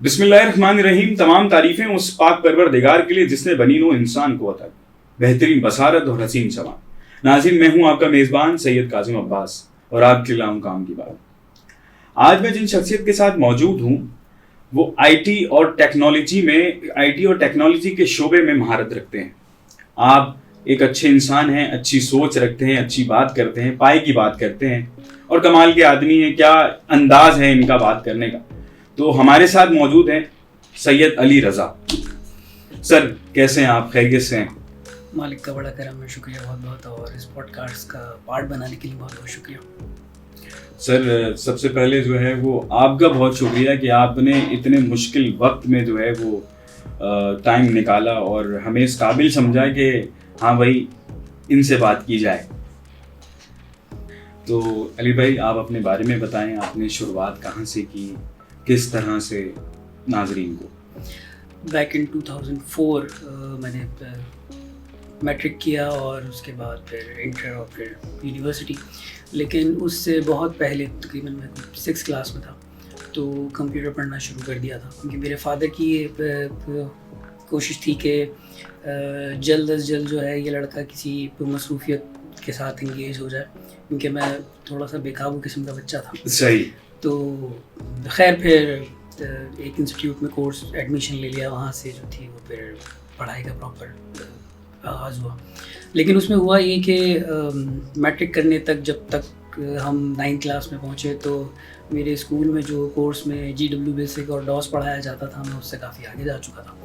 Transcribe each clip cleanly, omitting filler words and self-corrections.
बिस्मिल्लाहिर्रहमानिर्रहीम। तमाम तारीफें उस पाक परवरदिगार के लिए जिसने बनी नो इंसान को अता बेहतरीन बसारत और हसीन जवान। नाज़रीन, मैं हूं आपका मेज़बान सैयद कासिम अब्बास और आपके लाऊं काम की बात। आज मैं जिन शख्सियत के साथ मौजूद हूं वो आईटी और टेक्नोलॉजी के शोबे में महारत रखते हैं। आप एक अच्छे इंसान हैं, अच्छी सोच रखते हैं, अच्छी बात करते हैं, पाए की बात करते हैं और कमाल के आदमी हैं। क्या अंदाज है इनका बात करने का। तो हमारे साथ मौजूद हैं सैयद अली रज़ा। सर, कैसे हैं आप? खैरियत से हैं? मालिक का बड़ा करम है, शुक्रिया बहुत बहुत, और इस पॉडकास्ट का पार्ट बनाने के लिए बहुत बहुत शुक्रिया। सर, सबसे पहले जो है वो आपका बहुत शुक्रिया कि आपने इतने मुश्किल वक्त में जो है वो टाइम निकाला और हमें इस काबिल समझा कि हाँ भाई, इनसे बात की जाए। तो अली भाई, आप अपने बारे में बताएं, आपने शुरुआत कहाँ से की, किस तरह से नाजरीन को? बैक इन 2004 मैंने मैट्रिक किया और उसके बाद फिर इंटर और फिर यूनिवर्सिटी। लेकिन उससे बहुत पहले, तकरीबन मैं 6th क्लास में था, तो कंप्यूटर पढ़ना शुरू कर दिया था, क्योंकि मेरे फादर की कोशिश थी कि जल्द अज जल्द जो है ये लड़का किसी मसरूफियत के साथ इंगेज हो जाए, क्योंकि मैं थोड़ा सा बेकाबू किस्म का बच्चा था। सही। तो खैर फिर एक इंस्टीट्यूट में कोर्स एडमिशन ले लिया, वहाँ से जो थी वो फिर पढ़ाई का प्रॉपर आगाज़ हुआ। लेकिन उसमें हुआ ये कि मैट्रिक करने तक, जब तक हम 9th क्लास में पहुँचे, तो मेरे स्कूल में जो कोर्स में GW बेसिक और डॉस पढ़ाया जाता था, मैं उससे काफ़ी आगे जा चुका था।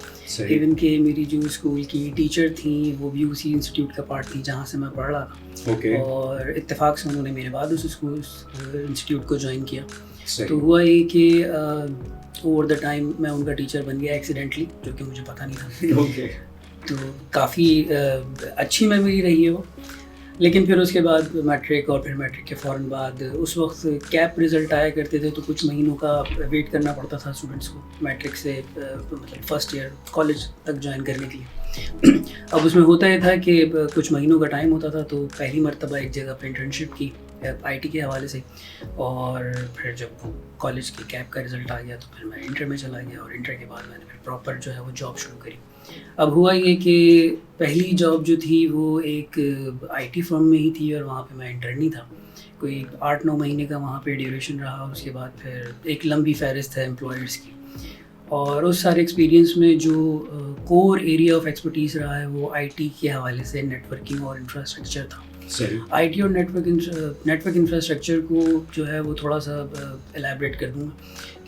इवन कि मेरी जो स्कूल की टीचर थी वो भी उसी इंस्टीट्यूट का पार्ट थी जहाँ से मैं पढ़ रहा था। और इत्तेफाक से उन्होंने मेरे बाद उस इंस्टीट्यूट को ज्वाइन किया। तो हुआ ये कि ओवर द टाइम मैं उनका टीचर बन गया एक्सीडेंटली, जो कि मुझे पता नहीं था। तो काफ़ी अच्छी मेमोरी रही है वो। लेकिन फिर उसके बाद मैट्रिक, और फिर मैट्रिक के फ़ौरन बाद उस वक्त कैप रिज़ल्ट आया करते थे, तो कुछ महीनों का वेट करना पड़ता था स्टूडेंट्स को मैट्रिक से मतलब फर्स्ट ईयर कॉलेज तक ज्वाइन करने के लिए। अब उसमें होता ये था कि कुछ महीनों का टाइम होता था, तो पहली मरतबा एक जगह पर इंटर्नशिप की IT के हवाले से, और फिर जब कॉलेज के कैप का रिज़ल्ट आ गया तो फिर मैं इंटर में चला गया, और इंटर के बाद मैंने फिर प्रॉपर जो है वो जॉब शुरू करी। अब हुआ ये कि पहली जॉब जो थी वो एक IT फर्म में ही थी, और वहाँ पे मैं इंटर्नी था। कोई 8-9 महीने का वहाँ पे ड्यूरेशन रहा। उसके बाद फिर एक लंबी फहरिस्त है एम्प्लॉयर्स की, और उस सारे एक्सपीरियंस में जो कोर एरिया ऑफ एक्सपर्टीज़ रहा है वो IT के हवाले से नेटवर्किंग और इंफ्रास्ट्रक्चर था। IT और नेटवर्क इंफ्रास्ट्रक्चर को जो है वो थोड़ा सा एलैबोरेट कर दूँगा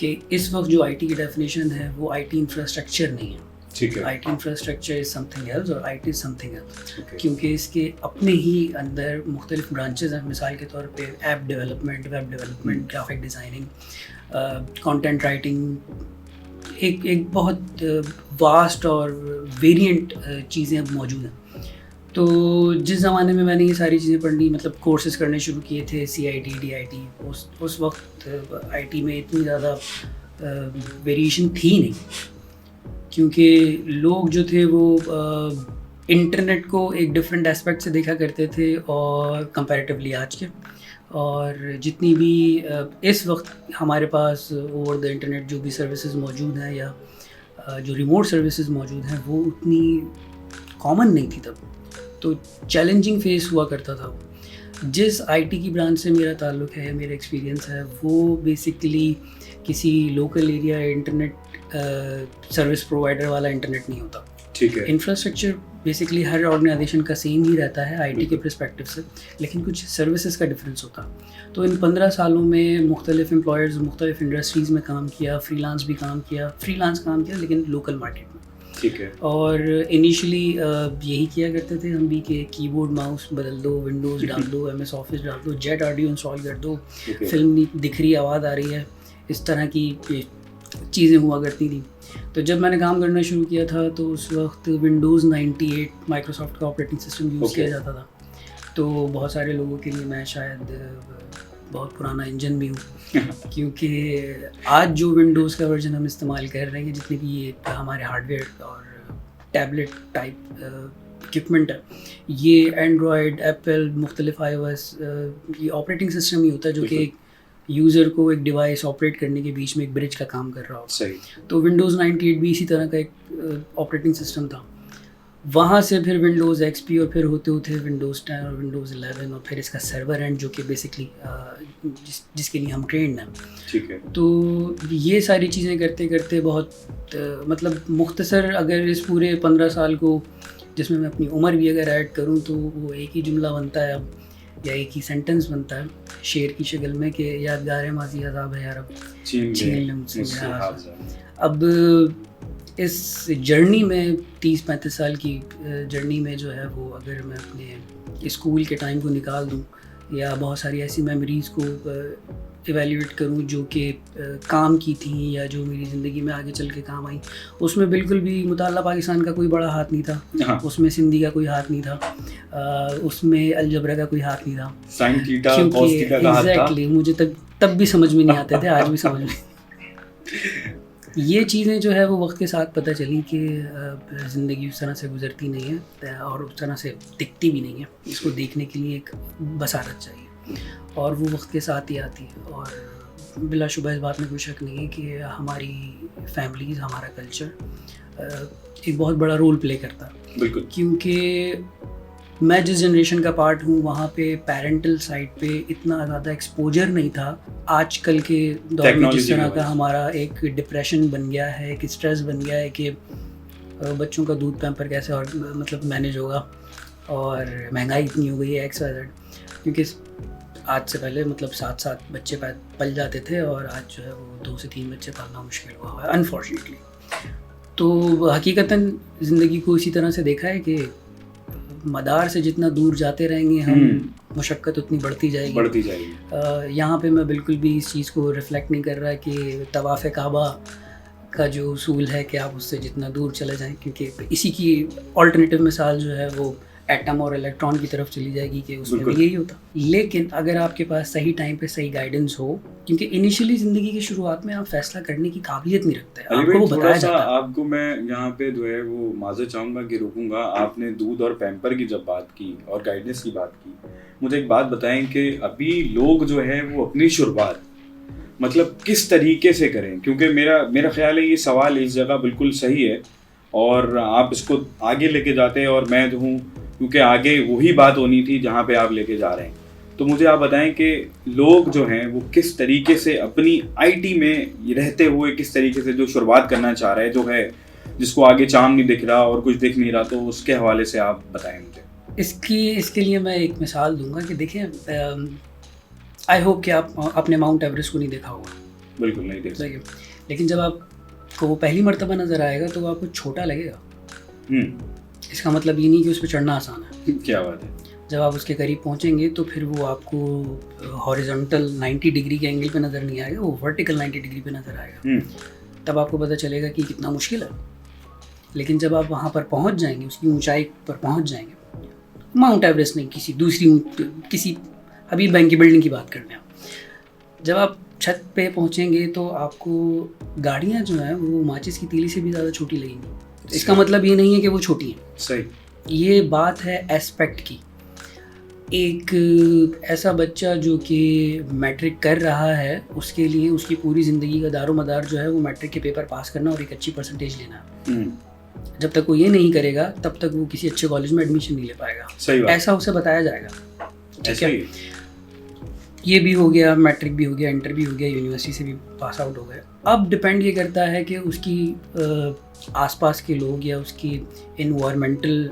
कि इस वक्त जो IT की डेफिनेशन है वो IT इंफ्रास्ट्रक्चर नहीं है। IT infrastructure is something else और IT इज़ समथिंग एल्स, क्योंकि इसके अपने ही अंदर मुख्तलिफ ब्रांचेज हैं। मिसाल के तौर पे app development, web development, graphic designing, content writing, एक बहुत वास्ट और वेरिएंट चीज़ें अब मौजूद हैं। तो जिस ज़माने में मैंने ये सारी चीज़ें पढ़नी, मतलब कोर्सेज़ करने शुरू किए थे, CIT, DIT, उस वक्त IT में इतनी ज़्यादा वेरिएशन थी नहीं, क्योंकि लोग जो थे वो इंटरनेट को एक डिफरेंट एस्पेक्ट से देखा करते थे और कंपैरेटिवली आज के। और जितनी भी इस वक्त हमारे पास ओवर द इंटरनेट जो भी सर्विसेज मौजूद हैं, या जो रिमोट सर्विसेज मौजूद हैं, वो उतनी कॉमन नहीं थी तब। तो चैलेंजिंग फेस हुआ करता था। जिस IT की ब्रांच से मेरा ताल्लुक़ है, मेरा एक्सपीरियंस है, वो बेसिकली किसी local area internet service provider वाला इंटरनेट नहीं होता। ठीक है। इंफ्रास्ट्रक्चर बेसिकली हर ऑर्गेनाइजेशन का सेम ही रहता है IT के पर्सपेक्टिव से, लेकिन कुछ सर्विसेज का डिफरेंस होता। तो इन 15 सालों में मुख्तलिफ एम्प्लॉयर्स, मुख्तलिफ इंडस्ट्रीज़ में काम किया, फ्रीलांस काम किया, लेकिन लोकल मार्केट में। ठीक है। और इनिशियली यही किया करते थे हम भी कि कीबोर्ड माउस बदल दो, विंडोज़ डाल दो, MS ऑफिस डाल दो, जेट ऑडियो इंस्टॉल कर दो, फिल्म दिख रही, आवाज़ आ रही है, इस तरह की चीज़ें हुआ करती थी। तो जब मैंने काम करना शुरू किया था तो उस वक्त Windows 98 माइक्रोसॉफ्ट का ऑपरेटिंग सिस्टम यूज़ किया जाता था। तो बहुत सारे लोगों के लिए मैं शायद बहुत पुराना इंजन भी हूँ, क्योंकि आज जो विंडोज़ का वर्जन हम इस्तेमाल कर रहे हैं, जितने भी ये हमारे हार्डवेयर और टैबलेट टाइप इक्विपमेंट है, ये एंड्रॉयड, एप्पल, मुख्तलिफ iOS ये ऑपरेटिंग सिस्टम ही होता है, जो कि यूज़र को एक डिवाइस ऑपरेट करने के बीच में एक ब्रिज का काम कर रहा हो। सही। तो विंडोज़ 98 भी इसी तरह का एक ऑपरेटिंग सिस्टम था। वहाँ से फिर विंडोज़ XP और फिर होते होते विंडोज़ 10 और विंडोज़ 11 और फिर इसका सर्वर एंड जो कि बेसिकली जिसके लिए हम ट्रेंड हैं। ठीक है। तो ये सारी चीज़ें करते करते बहुत मतलब मुख्तसर अगर इस पूरे 15 साल को जिसमें मैं अपनी उम्र भी अगर ऐड करूँ तो वो एक ही जुमला बनता है अब, या एक ही सेंटेंस बनता है शेर की शक्ल में कि यादगार माज़ी अज़ाब है यार अब छीन ले मुझसे मेरा हाथ। अब इस जर्नी में 30-35 साल की जर्नी में जो है वो अगर मैं अपने स्कूल के टाइम को निकाल दूं या बहुत सारी ऐसी मेमोरीज़ को इवेल्यूएट करूं जो कि काम की थी या जो मेरी ज़िंदगी में आगे चल के काम आई, उसमें बिल्कुल भी मुताल्ला पाकिस्तान का कोई बड़ा हाथ नहीं था। हाँ। उसमें सिंधी का कोई हाथ नहीं था, उसमें अलजबरा का कोई हाथ नहीं था। साइन थीटा क्योंकि कॉस थीटा का हाथ था। एग्जैक्टली मुझे तब भी समझ में नहीं आते थे, आज भी समझ में ये चीज़ें जो है वो वक्त के साथ पता चली कि ज़िंदगी उस तरह से गुजरती नहीं है और उस तरह से दिखती भी नहीं है। इसको देखने के लिए एक बसारत चाहिए और वो वक्त के साथ ही आती है। और बिलाशुबह इस बात में कोई शक नहीं है कि हमारी फैमिलीज़, हमारा कल्चर एक बहुत बड़ा रोल प्ले करता है। बिल्कुल। क्योंकि मैं जिस जनरेशन का पार्ट हूँ वहाँ पे पेरेंटल साइड पे इतना ज़्यादा एक्सपोजर नहीं था। आजकल के दौर में जिस तरह का हमारा एक डिप्रेशन बन गया है, एक स्ट्रेस बन गया है कि बच्चों का दूध पैम्पर कैसे और मतलब मैनेज होगा और महंगाई इतनी हो गई है XYZ। क्योंकि आज से पहले मतलब 7 बच्चे पल जाते थे और आज जो है वो 2 से 3 बच्चे पालना मुश्किल हुआ है अनफॉर्चुनेटली। तो हकीकतन ज़िंदगी को इसी तरह से देखा है कि मदार से जितना दूर जाते रहेंगे हम मुशक्क़त उतनी बढ़ती जाएगी। यहाँ पे मैं बिल्कुल भी इस चीज़ को रिफ़्लेक्ट नहीं कर रहा कि तवाफ़ काबा का जो उसूल है कि आप उससे जितना दूर चले जाएं, क्योंकि इसी की ऑल्टरनेटिव मिसाल जो है वो एटम और इलेक्ट्रॉन की तरफ चली जाएगी कि उसमें भी यही होता। लेकिन अगर आपके पास सही टाइम पे सही गाइडेंस हो, क्योंकि इनिशियली ज़िंदगी की शुरुआत में आप फैसला करने की काबिलियत नहीं रखते, आपको वो बताया जाता है। आपको मैं यहाँ पे जो है वो माज़रत चाहूँगा कि रोकूंगा। आपने दूध और पैम्पर की जब बात की और गाइडेंस की बात की, मुझे एक बात बताएं कि अभी लोग जो है वो अपनी शुरुआत मतलब किस तरीके से करें, क्योंकि मेरा ख्याल है ये सवाल इस जगह बिल्कुल सही है और आप इसको आगे लेके जाते हैं और मैं जो हूँ क्योंकि आगे वही बात होनी थी जहाँ पे आप लेके जा रहे हैं। तो मुझे आप बताएं कि लोग जो हैं वो किस तरीके से अपनी IT में रहते हुए किस तरीके से जो शुरुआत करना चाह रहे हैं, जो है जिसको आगे चाँद नहीं दिख रहा और कुछ दिख नहीं रहा, तो उसके हवाले से आप बताएं मुझे। इसके लिए मैं एक मिसाल दूंगा कि देखें, आई होप कि आपने माउंट एवरेस्ट को नहीं देखा होगा। बिल्कुल नहीं देख सके, लेकिन जब आपको वो पहली मर्तबा नज़र आएगा तो आपको छोटा लगेगा। इसका मतलब ये नहीं कि उस पर चढ़ना आसान है। क्या बात है। जब आप उसके करीब पहुंचेंगे तो फिर वो आपको हॉरिजॉन्टल 90 डिग्री के एंगल पे नज़र नहीं आएगा, वो वर्टिकल 90 डिग्री पे नज़र आएगा। तब आपको पता चलेगा कि कितना मुश्किल है। लेकिन जब आप वहाँ पर पहुँच जाएंगे, उसकी ऊंचाई पर पहुँच जाएंगे, माउंट एवरेस्ट नहीं, किसी अभी बैंक की बिल्डिंग की बात करने हैं, जब आप छत पे पहुँचेंगे तो आपको गाड़ियाँ जो हैं वो माचिस की तीली से भी ज़्यादा छोटी लगेंगी। इसका मतलब ये नहीं है कि वो छोटी हैं। सही। ये बात है एस्पेक्ट की। एक ऐसा बच्चा जो कि मैट्रिक कर रहा है, उसके लिए उसकी पूरी ज़िंदगी का दारोमदार जो है वो मैट्रिक के पेपर पास करना और एक अच्छी परसेंटेज लेना है। जब तक वो ये नहीं करेगा तब तक वो किसी अच्छे कॉलेज में एडमिशन नहीं ले पाएगा। सही बात। ऐसा उसे बताया जाएगा। ठीक है, ये भी हो गया, मैट्रिक भी हो गया, इंटर भी हो गया, यूनिवर्सिटी से भी पास आउट हो गया। अब डिपेंड ये करता है कि उसकी आसपास के लोग या उसकी इन्वायरमेंटल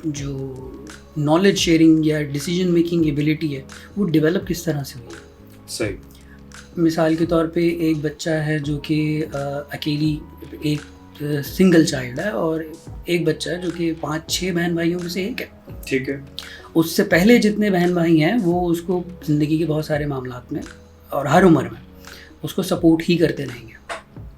जो नॉलेज शेयरिंग या डिसीजन मेकिंग एबिलिटी है वो डेवलप किस तरह से हुई है। सही। मिसाल के तौर पे एक बच्चा है जो कि अकेली एक सिंगल चाइल्ड है और एक बच्चा है जो कि 5-6 बहन भाइयों में से एक है। ठीक है। उससे पहले जितने बहन भाई हैं वो उसको ज़िंदगी के बहुत सारे मामलात में और हर उम्र में उसको सपोर्ट ही करते रहेंगे।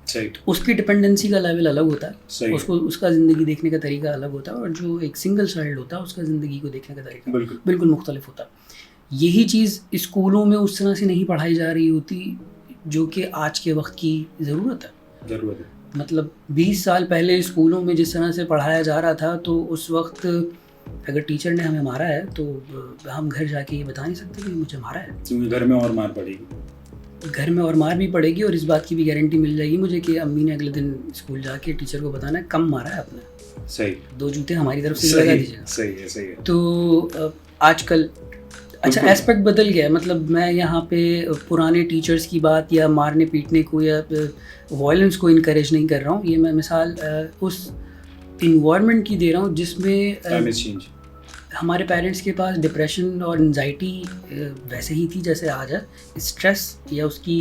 सही। उसकी डिपेंडेंसी का लेवल अलग होता है। सही। उसको उसका ज़िंदगी देखने का तरीका अलग होता है और जो एक सिंगल चाइल्ड होता है उसका ज़िंदगी को देखने का तरीका बिल्कुल मुख्तलिफ होता है। यही चीज़ स्कूलों में उस तरह से नहीं पढ़ाई जा रही होती जो कि आज के वक्त की ज़रूरत है। मतलब 20 साल पहले स्कूलों में जिस तरह से पढ़ाया जा रहा था तो उस वक्त अगर टीचर ने हमें मारा है तो हम घर जाके ये बता नहीं सकते कि मुझे मारा है, क्योंकि घर में और मार पड़ेगी। घर में और मार भी पड़ेगी और इस बात की भी गारंटी मिल जाएगी मुझे कि अम्मी ने अगले दिन स्कूल जाके टीचर को बताना है कम मारा है आपने, सही, 2 जूते हमारी तरफ से लगा दीजिएगा। सही है। तो आजकल अच्छा एस्पेक्ट बदल गया है, मतलब मैं यहाँ पे पुराने टीचर्स की बात या मारने पीटने को या वायलेंस को इनकरेज नहीं कर रहा हूँ, ये मैं मिसाल उस इन्वायरमेंट की दे रहा हूँ जिसमें हमारे पेरेंट्स के पास डिप्रेशन और एंजाइटी वैसे ही थी जैसे आज है, स्ट्रेस या उसकी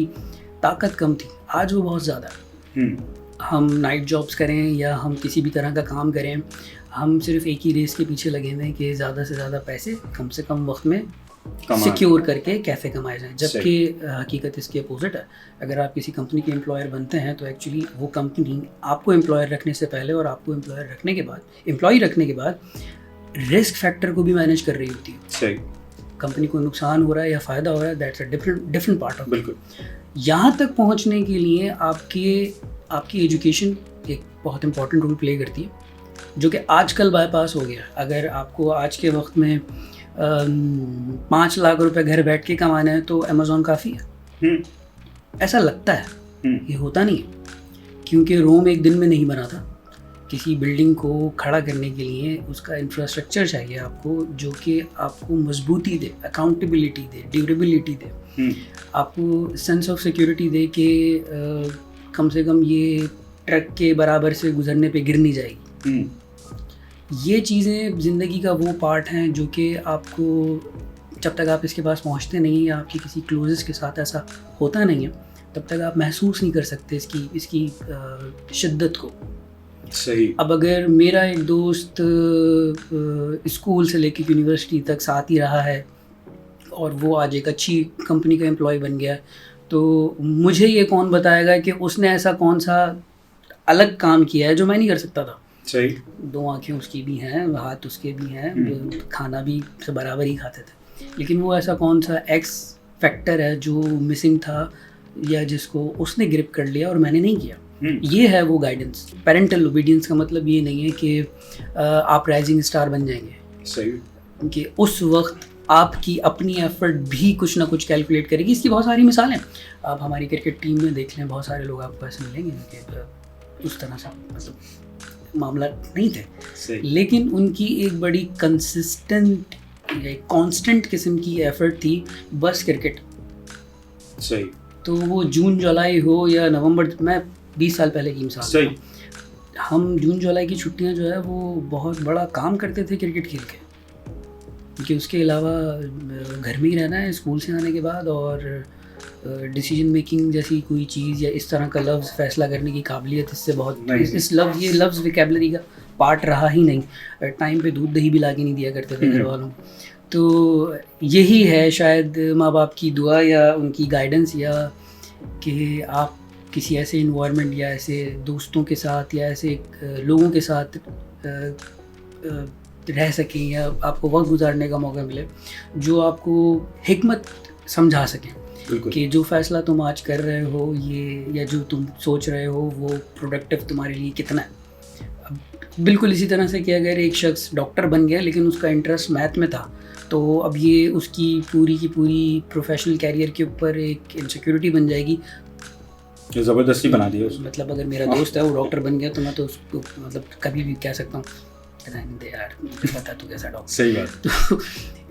ताकत कम थी, आज वो बहुत ज़्यादा है। हम नाइट जॉब्स करें या हम किसी भी तरह का काम करें, हम सिर्फ एक ही रेस के पीछे लगे हुए हैं कि ज़्यादा से ज़्यादा पैसे कम से कम वक्त में सिक्योर करके कैसे कमाए जाएं, जबकि हकीकत इसके अपोजिट है। अगर आप किसी कंपनी के एम्प्लॉयर बनते हैं तो एक्चुअली वो कंपनी आपको एम्प्लॉयर रखने से पहले और आपको एम्प्लॉयर रखने के बाद, एम्प्लॉय रखने के बाद रिस्क फैक्टर को भी मैनेज कर रही होती है। सही, कंपनी को नुकसान हो रहा है या फ़ायदा हो रहा है, that's a different part of. बिल्कुल। यहाँ तक पहुँचने के लिए आपकी एजुकेशन एक बहुत इंपॉर्टेंट रोल प्ले करती है, जो कि आजकल बाईपास हो गया। अगर आपको आज के वक्त में 5 लाख रुपए घर बैठ के कमाना है तो अमेज़ॉन काफ़ी है, ऐसा लगता है, ये होता नहीं है, क्योंकि रोम एक दिन में नहीं बना था। किसी बिल्डिंग को खड़ा करने के लिए उसका इंफ्रास्ट्रक्चर चाहिए आपको, जो कि आपको मजबूती दे, अकाउंटेबिलिटी दे, ड्यूरेबिलिटी दे, आपको सेंस ऑफ सिक्योरिटी दे कि कम से कम ये ट्रक के बराबर से गुजरने पे गिर नहीं जाएगी। ये चीज़ें ज़िंदगी का वो पार्ट हैं जो कि आपको जब तक आप इसके पास पहुंचते नहीं या आपके किसी क्लोजेस्ट के साथ ऐसा होता नहीं है तब तक आप महसूस नहीं कर सकते इसकी शिद्दत को। सही। अब अगर मेरा एक दोस्त स्कूल से लेकर यूनिवर्सिटी तक साथ ही रहा है और वो आज एक अच्छी कंपनी का एम्प्लॉय बन गया, तो मुझे ये कौन बताएगा कि उसने ऐसा कौन सा अलग काम किया है जो मैं नहीं कर सकता था। सही। 2 आँखें उसकी भी हैं, हाथ उसके भी हैं, खाना भी सब बराबर ही खाते थे, लेकिन वो ऐसा कौन सा एक्स फैक्टर है जो मिसिंग था या जिसको उसने ग्रिप कर लिया और मैंने नहीं किया। ये है वो गाइडेंस। पेरेंटल ओबीडियंस का मतलब ये नहीं है कि आप राइजिंग स्टार बन जाएंगे। सही। कि उस वक्त आपकी अपनी एफर्ट भी कुछ ना कुछ कैलकुलेट करेगी। इसकी बहुत सारी मिसालें आप हमारी क्रिकेट टीम में देख लें, बहुत सारे लोग आपको ऐसे मिलेंगे कि उस तरह से मतलब मामला नहीं थे, लेकिन उनकी एक बड़ी कंसिस्टेंट कांस्टेंट किस्म की एफर्ट थी बस क्रिकेट। सही। तो वो जून जुलाई हो या नवंबर, मैं 20 साल पहले की मिसाल, सही, हम जून जुलाई की छुट्टियां जो है वो बहुत बड़ा काम करते थे क्रिकेट खेल के, क्योंकि उसके अलावा घर में ही रहना है स्कूल से आने के बाद, और डिसीजन मेकिंग जैसी कोई चीज़ या इस तरह का लफ्ज़ फैसला करने की काबिलियत इससे बहुत ये लफ्ज़ विकेबलरी का पार्ट रहा ही नहीं। टाइम पे दूध दही भी ला के नहीं दिया करते थे घर वालों। तो यही है शायद माँ बाप की दुआ या उनकी गाइडेंस, या कि आप किसी ऐसे इन्वायरमेंट या ऐसे दोस्तों के साथ या ऐसे लोगों के साथ रह सकें या आपको वक्त गुजारने का मौका मिले जो आपको हिकमत समझा सकें कि जो फैसला तुम आज कर रहे हो ये या जो तुम सोच रहे हो वो प्रोडक्टिव तुम्हारे लिए कितना है। अब बिल्कुल इसी तरह से कि अगर एक शख्स डॉक्टर बन गया लेकिन उसका इंटरेस्ट मैथ में था, तो अब ये उसकी पूरी की पूरी प्रोफेशनल कैरियर के ऊपर एक इनसिक्योरिटी बन जाएगी, ज़बरदस्ती बना दिया उसने। मतलब अगर मेरा दोस्त है वो डॉक्टर बन गया तो मैं तो उसको मतलब कभी भी कह सकता हूँ यार मुझे पता तू कैसा डॉक्टर। सही बात। तो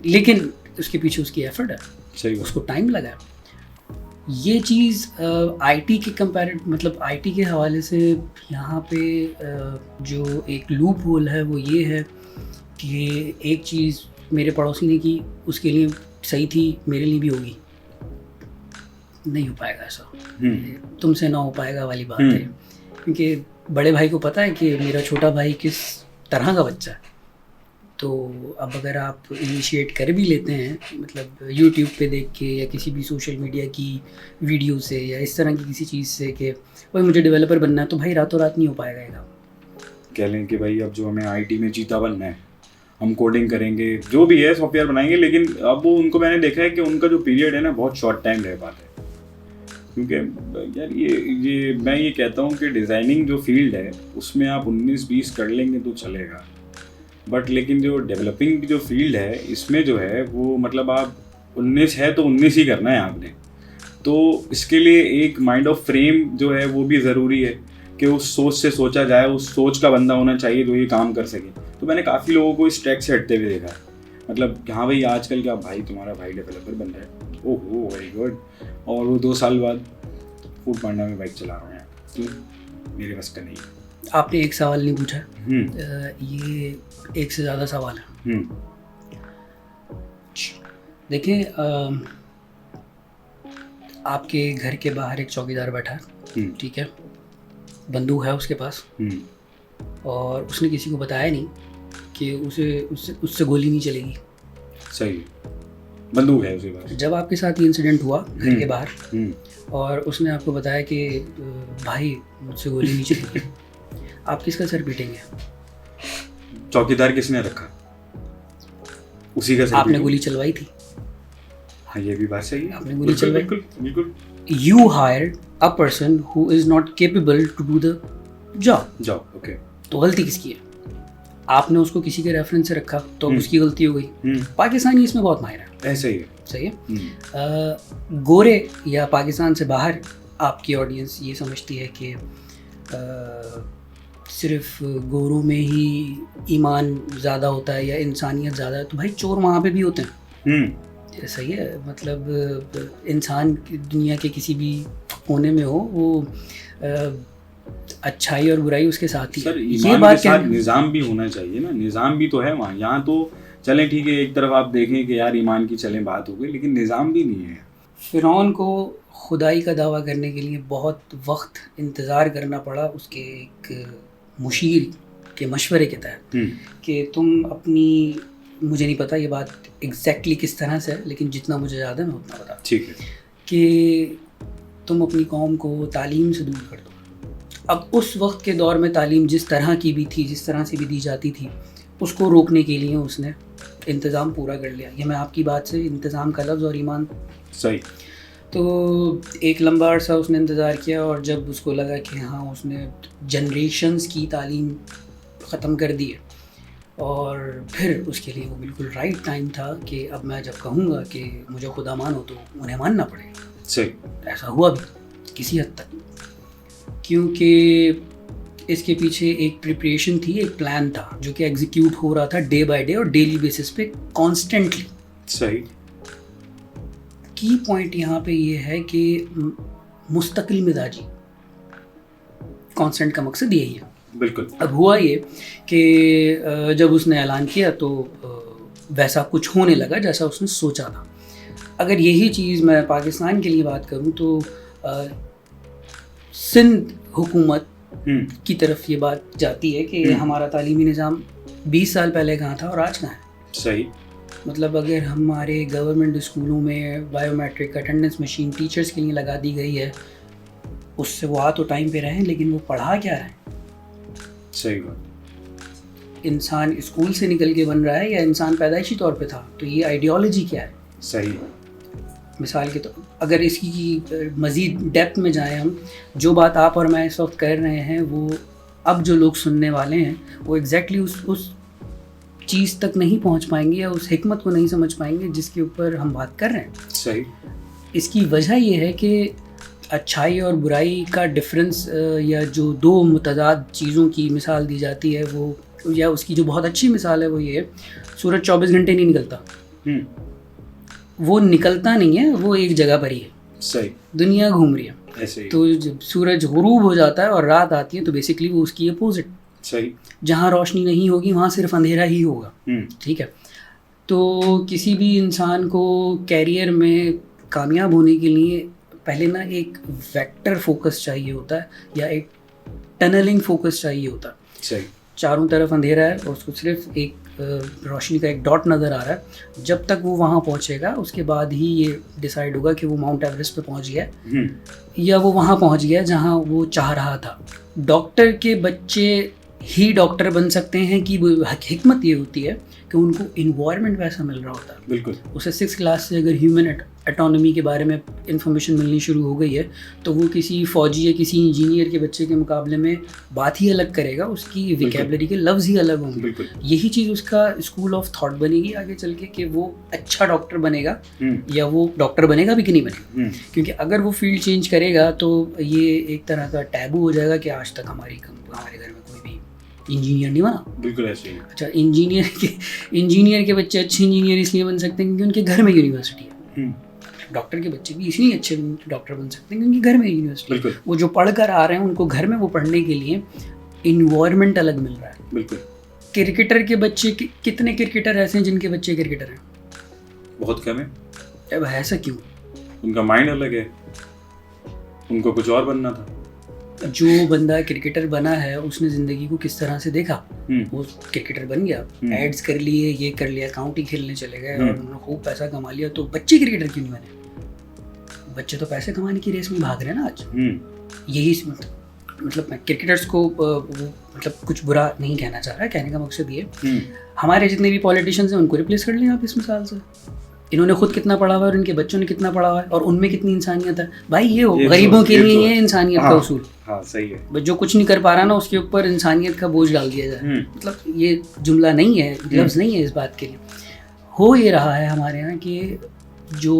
लेकिन उसके पीछे उसकी एफर्ट है, सही, उसको टाइम लगा है। ये चीज़ आईटी के मतलब आईटी के हवाले से यहाँ पे जो एक लूप होल है वो ये है कि एक चीज़ मेरे पड़ोसी ने की उसके लिए सही थी, मेरे लिए भी होगी, नहीं हो पाएगा ऐसा, तुमसे ना हो पाएगा वाली बात है। क्योंकि बड़े भाई को पता है कि मेरा छोटा भाई किस तरह का बच्चा है, तो अब अगर आप इनिशिएट कर भी लेते हैं मतलब यूट्यूब पे देख के या किसी भी सोशल मीडिया की वीडियो से या इस तरह की किसी चीज़ से कि भाई मुझे डेवलपर बनना है, तो भाई रातों रात नहीं हो पाएगा ये काम। कह लें कि भाई अब जो हमें आईटी में चीता बनना है, हम कोडिंग करेंगे, जो भी है सॉफ्टवेयर बनाएंगे, लेकिन अब वो उनको मैंने देखा है कि उनका जो पीरियड है ना बहुत शॉर्ट टाइम रह पाता है। क्योंकि यार ये मैं ये कहता हूँ कि डिज़ाइनिंग जो फील्ड है उसमें आप 19-20 कर लेंगे तो चलेगा, बट लेकिन जो डेवलपिंग जो फील्ड है इसमें जो है वो मतलब आप 19 है तो 19 ही करना है आपने। तो इसके लिए एक माइंड ऑफ फ्रेम जो है वो भी ज़रूरी है कि उस सोच से सोचा जाए, उस सोच का बंदा होना चाहिए जो ये काम कर सके। तो मैंने काफ़ी लोगों को इस ट्रैक से हटते हुए देखा है, मतलब कि हाँ भाई आजकल क्या भाई तुम्हारा भाई डेवलपर बन रहा है, ओहो वेरी गुड, और वो 2 साल बाद फूड पांडा में बाइक चला रहा है, क्यों? मेरे बस का नहीं है। आपने एक सवाल नहीं पूछा, ये एक से ज़्यादा सवाल है। देखिए, आपके घर के बाहर एक चौकीदार बैठा है, ठीक है, बंदूक है उसके पास, और उसने किसी को बताया नहीं कि उससे गोली नहीं चलेगी। सही, बंदूक है उसके पास। जब आपके साथ ये इंसिडेंट हुआ घर के बाहर और उसने आपको बताया कि भाई मुझसे गोली नहीं चलेगी, आप किसका सर पीटेंगे? चौकीदार किसने रखा? उसी का सर। आपने गोली चलवाई थी। हाँ, ये भी बात सही है, आपने गोली चलवाई। बिल्कुल। You hired a person who is not capable to do the job. Okay. तो गलती किसकी है? आपने उसको किसी के रेफरेंस से रखा तो उसकी गलती हो गई। पाकिस्तानी इसमें बहुत माहिर है। ऐसे ही है। सही है। गोरे या पाकिस्तान से बाहर आपकी ऑडियंस ये समझती है कि सिर्फ गोरों में ही ईमान ज़्यादा होता है या इंसानियत ज़्यादा है, तो भाई चोर वहाँ पे भी होते हैं। सही है, मतलब इंसान दुनिया के किसी भी कोने में हो, वो अच्छाई और बुराई उसके साथ ही। सर, ये बात के साथ निज़ाम भी होना चाहिए ना, निज़ाम भी तो है वहाँ। यहाँ तो चलें ठीक है, एक तरफ आप देखें कि यार ईमान की चलें बात हो गई, लेकिन निज़ाम भी नहीं है। फ़िरौन को खुदाई का दावा करने के लिए बहुत वक्त इंतज़ार करना पड़ा उसके एक मुशीर के मशवरे के तहत कि तुम अपनी, मुझे नहीं पता ये बात एग्जैक्टली किस तरह से है, लेकिन जितना मुझे याद है मैं उतना बता, ठीक है, कि तुम अपनी कौम को तालीम से दूर कर दो। अब उस वक्त के दौर में तालीम जिस तरह की भी थी, जिस तरह से भी दी जाती थी, उसको रोकने के लिए उसने इंतज़ाम पूरा कर लिया। ये मैं आपकी बात से इंतज़ाम का लफ्ज़ और ईमान सही। तो एक लंबा अरसा उसने इंतज़ार किया, और जब उसको लगा कि हाँ उसने जनरेशन्स की तालीम ख़त्म कर दी है, और फिर उसके लिए वो बिल्कुल राइट टाइम था कि अब मैं जब कहूँगा कि मुझे खुदा मानो तो उन्हें मानना पड़ेगा। सही। ऐसा हुआ भी किसी हद तक, क्योंकि इसके पीछे एक प्रिपरेशन थी, एक प्लान था जो कि एग्जीक्यूट हो रहा था डे बाय डे और डेली बेसिस पे कॉन्स्टेंटली। सही। की पॉइंट यहाँ पे ये है कि मुस्तकिल मिजाजी, कॉन्स्टेंट का मकसद यही है। बिल्कुल। अब हुआ ये कि जब उसने ऐलान किया तो वैसा कुछ होने लगा जैसा उसने सोचा था। अगर यही चीज़ मैं पाकिस्तान के लिए बात करूं तो सिंध हुकूमत की तरफ ये बात जाती है कि हमारा तालीमी निज़ाम 20 साल पहले कहाँ था और आज कहाँ है। सही। मतलब अगर हमारे गवर्नमेंट स्कूलों में बायोमेट्रिक अटेंडेंस मशीन टीचर्स के लिए लगा दी गई है, उससे वो आ तो टाइम पे रहे, लेकिन वो पढ़ा क्या रहे? सही बात। इंसान स्कूल से निकल के बन रहा है या इंसान पैदाइशी तौर पे था? तो ये आइडियोलॉजी क्या है? सही। मिसाल के तो अगर इसकी मज़ीद डेप्थ में जाएं हम, जो बात आप और मैं इस वक्त कर रहे हैं वो अब जो लोग सुनने वाले हैं वो एग्जैक्टली उस चीज़ तक नहीं पहुंच पाएंगे या उस हिकमत को नहीं समझ पाएंगे जिसके ऊपर हम बात कर रहे हैं। सही। इसकी वजह ये है कि अच्छाई और बुराई का डिफरेंस, या जो दो मुतज़ाद चीज़ों की मिसाल दी जाती है वो, या उसकी जो बहुत अच्छी मिसाल है वो ये है, सूरज 24 घंटे नहीं निकलता। वो निकलता नहीं है, वो एक जगह पर ही है। सही। दुनिया घूम रही है। ऐसे ही। तो जब सूरज गुरूब हो जाता है और रात आती है तो बेसिकली वो उसकी अपोजिट। सही। जहाँ रोशनी नहीं होगी वहाँ सिर्फ अंधेरा ही होगा। ठीक है। तो किसी भी इंसान को कैरियर में कामयाब होने के लिए पहले ना एक वेक्टर फोकस चाहिए होता है या एक टनलिंग फोकस चाहिए होता है। सही। चारों तरफ अंधेरा है और उसको सिर्फ एक रोशनी का एक डॉट नज़र आ रहा है। जब तक वो वहाँ पहुँचेगा उसके बाद ही ये डिसाइड होगा कि वो माउंट एवरेस्ट पे पहुँच गया या वो वहाँ पहुँच गया जहाँ वो चाह रहा था। डॉक्टर के बच्चे ही डॉक्टर बन सकते हैं कि हिकमत ये होती है कि कि उनको इन्वायरमेंट वैसा मिल रहा होता है। बिल्कुल। उसे 6th क्लास से अगर ह्यूमन एटोनॉमी के बारे में इंफॉर्मेशन मिलनी शुरू हो गई है तो वो किसी फौजी या किसी इंजीनियर के बच्चे के मुकाबले में बात ही अलग करेगा, उसकी विकेबलरी के लफ्ज़ ही अलग होंगे। यही चीज़ उसका स्कूल ऑफ थॉट बनेगी आगे चल के कि वो अच्छा डॉक्टर बनेगा या वो डॉक्टर बनेगा भी कि नहीं बनेगा। क्योंकि अगर वो फील्ड चेंज करेगा तो ये एक तरह का टैबू हो जाएगा कि आज तक हमारे घर में कोई भी इंजीनियर नहीं बना। बिल्कुल ऐसे ही। अच्छा, इंजीनियर के बच्चे अच्छे इंजीनियर इसलिए बन सकते हैं क्योंकि उनके घर में यूनिवर्सिटी है। डॉक्टर के बच्चे भी इसलिए अच्छे डॉक्टर बन सकते हैं क्योंकि घर में यूनिवर्सिटी है। वो जो पढ़ कर आ रहे हैं उनको घर में वो पढ़ने के लिए इन्वायरमेंट अलग मिल रहा है। बिल्कुल। क्रिकेटर के बच्चे कितने क्रिकेटर ऐसे हैं जिनके बच्चे क्रिकेटर हैं? बहुत कम है। अब ऐसा क्यों? उनका माइंड अलग है, उनको कुछ और बनना था। जो बंदा क्रिकेटर बना है उसने जिंदगी को किस तरह से देखा, वो क्रिकेटर बन गया, एड्स कर लिए, ये कर लिया, काउंटी खेलने चले गए और उन्होंने खूब पैसा कमा लिया। तो बच्चे क्रिकेटर क्यों नहीं बने? बच्चे तो पैसे कमाने की रेस में भाग रहे हैं ना आज। यही मतलब मैं क्रिकेटर्स को मतलब कुछ बुरा नहीं कहना चाह रहा, कहने का मकसद ये हमारे जितने भी पॉलिटिशियंस हैं उनको रिप्लेस कर लें आप इस मिसाल से। इन्होंने खुद कितना पढ़ा हुआ है और इनके बच्चों ने कितना पढ़ा हुआ है और उनमें कितनी इंसानियत है। भाई ये गरीबों के लिए ये इंसानियत का उसूल। हाँ, सही है। जो कुछ नहीं कर पा रहा ना उसके ऊपर इंसानियत का बोझ डाल दिया जाए, मतलब ये जुमला नहीं है, लफ्ज़ नहीं है इस बात के लिए। हो ये रहा है हमारे यहाँ कि जो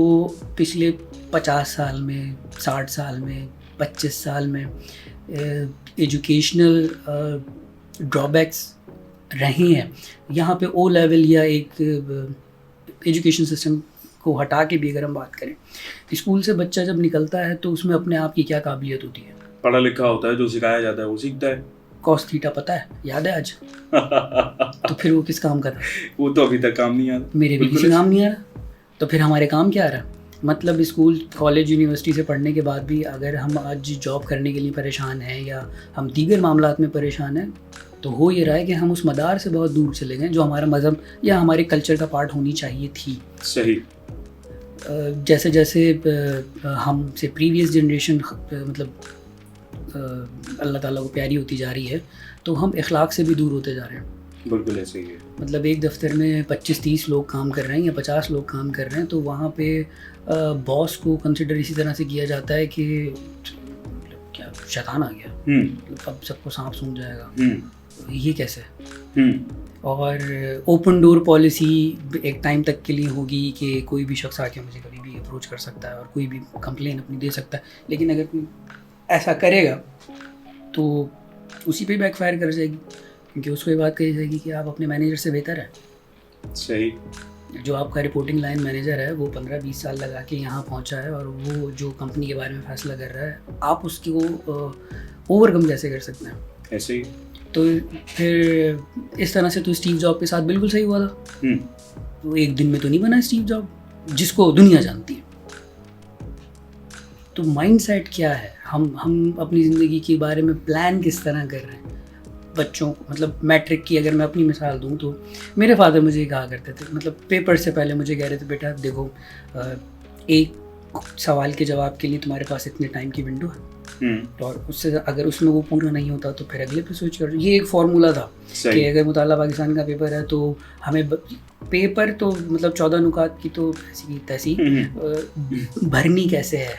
पिछले 50 साल में, 60 साल में, 25 साल में एजुकेशनल ड्रॉबैक्स रहे हैं, यहाँ पे ओ लेवल या एक एजुकेशन सिस्टम को हटा के भी अगर हम बात करें, स्कूल से बच्चा जब निकलता है तो उसमें अपने आप की क्या काबिलियत होती है? पढ़ा लिखा होता है, जो सिखाया जाता है वो सीखता है। कॉस थीटा पता है, याद है आज? तो फिर वो किस काम कर रहा है? वो तो अभी तक काम नहीं आ रहा। मेरे भी किसी काम नहीं आ रहा, तो फिर हमारे काम क्या आ रहा? मतलब स्कूल, कॉलेज, यूनिवर्सिटी से पढ़ने के बाद भी अगर हम आज जॉब करने के लिए परेशान हैं या हम दीगर मामलात में परेशान हैं, तो हो ये रहा है कि हम उस मदार से बहुत दूर चले गए जो हमारा मज़हब या हमारे कल्चर का पार्ट होनी चाहिए थी। सही। जैसे जैसे हमसे प्रीवियस जनरेशन मतलब अल्लाह ताला को प्यारी होती जा रही है तो हम इखलाक से भी दूर होते जा रहे हैं। बिल्कुल ऐसे ही है। मतलब एक दफ्तर में 25-30 लोग काम कर रहे हैं या 50 लोग काम कर रहे हैं तो वहाँ पे बॉस को कंसिडर इसी तरह से किया जाता है कि क्या शैतान आ गया, अब सबको सांप सूंघ जाएगा। ये कैसे? और ओपन डोर पॉलिसी एक टाइम तक के लिए होगी कि कोई भी शख्स आके मुझे कभी भी अप्रोच कर सकता है और कोई भी कंप्लेन अपनी दे सकता है, लेकिन अगर कोई ऐसा करेगा तो उसी पे बैकफायर कर जाएगी क्योंकि उसको ये बात कही जाएगी कि आप अपने मैनेजर से बेहतर है। सही। जो आपका रिपोर्टिंग लाइन मैनेजर है वो 15-20 साल लगा के यहाँ पहुँचा है और वो जो कंपनी के बारे में फैसला कर रहा है, आप उसको ओवरकम कैसे कर सकते हैं? ऐसे ही। तो फिर इस तरह से तो स्टीव जॉब के साथ बिल्कुल सही हुआ था। वो एक दिन में तो नहीं बना स्टीव जॉब जिसको दुनिया जानती है। तो माइंडसेट क्या है, हम अपनी ज़िंदगी के बारे में प्लान किस तरह कर रहे हैं बच्चों को? मतलब मैट्रिक की अगर मैं अपनी मिसाल दूं तो मेरे फादर मुझे ये कहा करते थे, मतलब पेपर से पहले मुझे कह रहे थे, बेटा देखो एक सवाल के जवाब के लिए तुम्हारे पास इतने टाइम की विंडो है और उससे अगर उसमें वो पूरा नहीं होता तो फिर अगले पे स्विच कर। ये एक फार्मूला था कि अगर मुताला पाकिस्तान का पेपर है तो हमें पेपर तो मतलब 14 नुकात की तो ऐसी की तैसी भरनी कैसे है,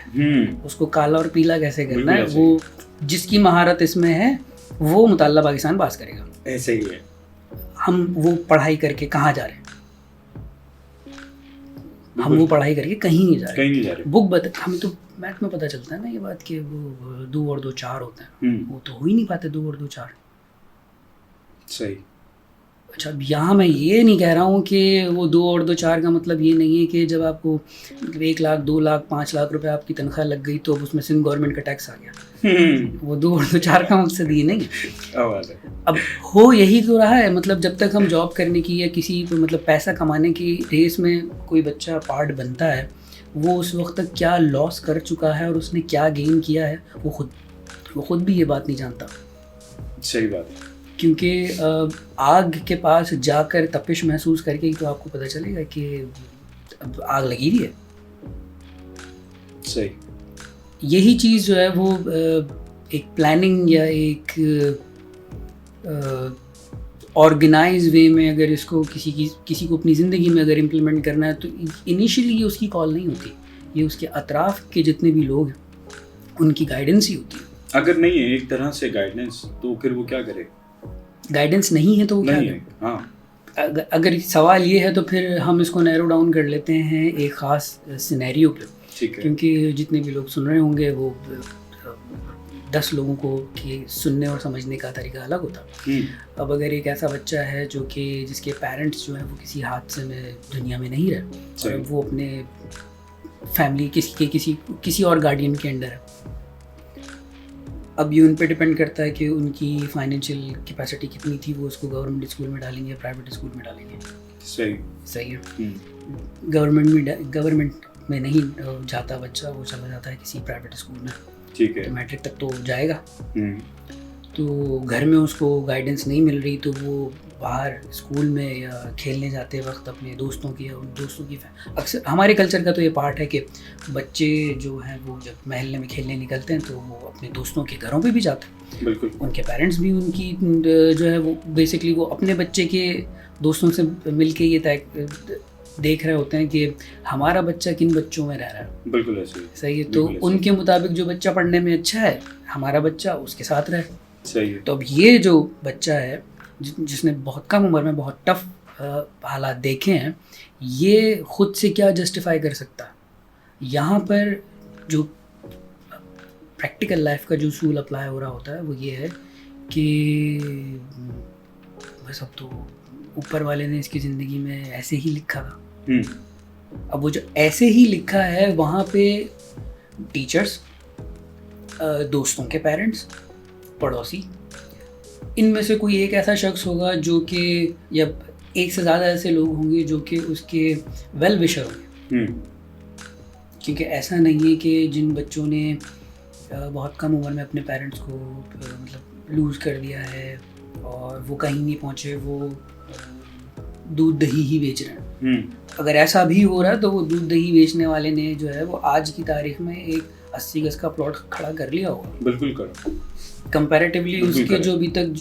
उसको काला और पीला कैसे करना है, वो जिसकी महारत इसमें है वो मुताला पाकिस्तान पास करेगा। ऐसे ही है। हम वो पढ़ाई करके कहाँ जा रहे हैं? हम वो पढ़ाई करके कहीं नहीं जा रहे। बुक हमें तो मैथ में पता चलता है ना ये बात कि वो 2 और 2 4 होते हैं, वो तो हो ही नहीं पाते 2 और 2 4। सही। अच्छा, अब यहाँ मैं ये नहीं कह रहा हूँ कि वो 2 और 2 4 का मतलब ये नहीं है कि जब आपको मतलब 1 लाख 2 लाख 5 लाख रुपए आपकी तनख्वाह लग गई तो अब उसमें सिंध गवर्नमेंट का टैक्स आ गया। वो 2 और 2 4 का मकसद ये नहीं। अब हो यही तो रहा है, मतलब जब तक हम जॉब करने की या किसी मतलब पैसा कमाने की रेस में कोई बच्चा पार्ट बनता है, वो उस वक्त तक क्या लॉस कर चुका है और उसने क्या गेन किया है वो खुद भी ये बात नहीं जानता। सही बात है। क्योंकि आग के पास जाकर तपिश महसूस करके ही तो आपको पता चलेगा कि अब आग लगी हुई है। सही। यही चीज़ जो है वो एक प्लानिंग या एक ऑर्गेनाइज वे में अगर इसको किसी को अपनी ज़िंदगी में अगर इम्प्लीमेंट करना है तो इनिशियली ये उसकी कॉल नहीं होती, ये उसके अतराफ़ के जितने भी लोग हैं उनकी गाइडेंस ही होती है। अगर नहीं है एक तरह से गाइडेंस तो फिर वो क्या करे? गाइडेंस नहीं है तो वो क्या नहीं करे? है, हाँ। अगर सवाल ये है तो फिर हम इसको नैरो डाउन कर लेते हैं एक ख़ास सिनेरियो पे, ठीक है। क्योंकि जितने भी लोग सुन रहे होंगे वो 10 लोगों को कि सुनने और समझने का तरीका अलग होता। अब अगर एक ऐसा बच्चा है जो कि जिसके पेरेंट्स जो हैं वो किसी हादसे में दुनिया में नहीं रहे और वो अपने फैमिली किसी और गार्डियन के अंडर है, अब ये उन पे डिपेंड करता है कि उनकी फाइनेंशियल कैपेसिटी कितनी थी, वो उसको गवर्नमेंट स्कूल में डालेंगे या प्राइवेट स्कूल में डालेंगे। सही है। गवर्नमेंट में नहीं जाता बच्चा, वो चला जाता है किसी प्राइवेट स्कूल में, ठीक है। तो मैट्रिक तक तो जाएगा। तो घर में उसको गाइडेंस नहीं मिल रही तो वो बाहर स्कूल में या खेलने जाते वक्त अपने दोस्तों की अक्सर हमारे कल्चर का तो ये पार्ट है कि बच्चे जो हैं वो जब महल्ले में खेलने निकलते हैं तो वो अपने दोस्तों के घरों पे भी जाते हैं। बिल्कुल। उनके पेरेंट्स भी उनकी जो है वो बेसिकली वो अपने बच्चे के दोस्तों से मिल के ये तय देख रहे होते हैं कि हमारा बच्चा किन बच्चों में रह रहा है। बिल्कुल ऐसे ही। सही है। तो उनके मुताबिक जो बच्चा पढ़ने में अच्छा है हमारा बच्चा उसके साथ रहे। सही है। तो अब ये जो बच्चा है जिसने बहुत कम उम्र में बहुत टफ हालात देखे हैं, ये खुद से क्या जस्टिफाई कर सकता है? यहाँ पर जो प्रैक्टिकल लाइफ का जो उसूल अप्लाई हो रहा होता है वो ये है कि बस अब तो ऊपर वाले ने इसकी ज़िंदगी में ऐसे ही लिखा था। अब वो जो ऐसे ही लिखा है वहाँ पे टीचर्स, दोस्तों के पेरेंट्स, पड़ोसी, इनमें से कोई एक ऐसा शख्स होगा जो कि या एक से ज़्यादा ऐसे लोग होंगे जो कि उसके वेल विशर होंगे। क्योंकि ऐसा नहीं है कि जिन बच्चों ने बहुत कम उम्र में अपने पेरेंट्स को मतलब लूज़ कर दिया है और वो कहीं नहीं पहुँचे, वो दूध दही ही बेच रहे हैं। अगर ऐसा भी हो रहा है तो वो दूध दही बेचने वाले ने जो है वो आज की तारीख में एक 80 गज का प्लॉट खड़ा कर लिया होगा। बिल्कुल करो। कंपैरेटिवली उसके जो अभी तक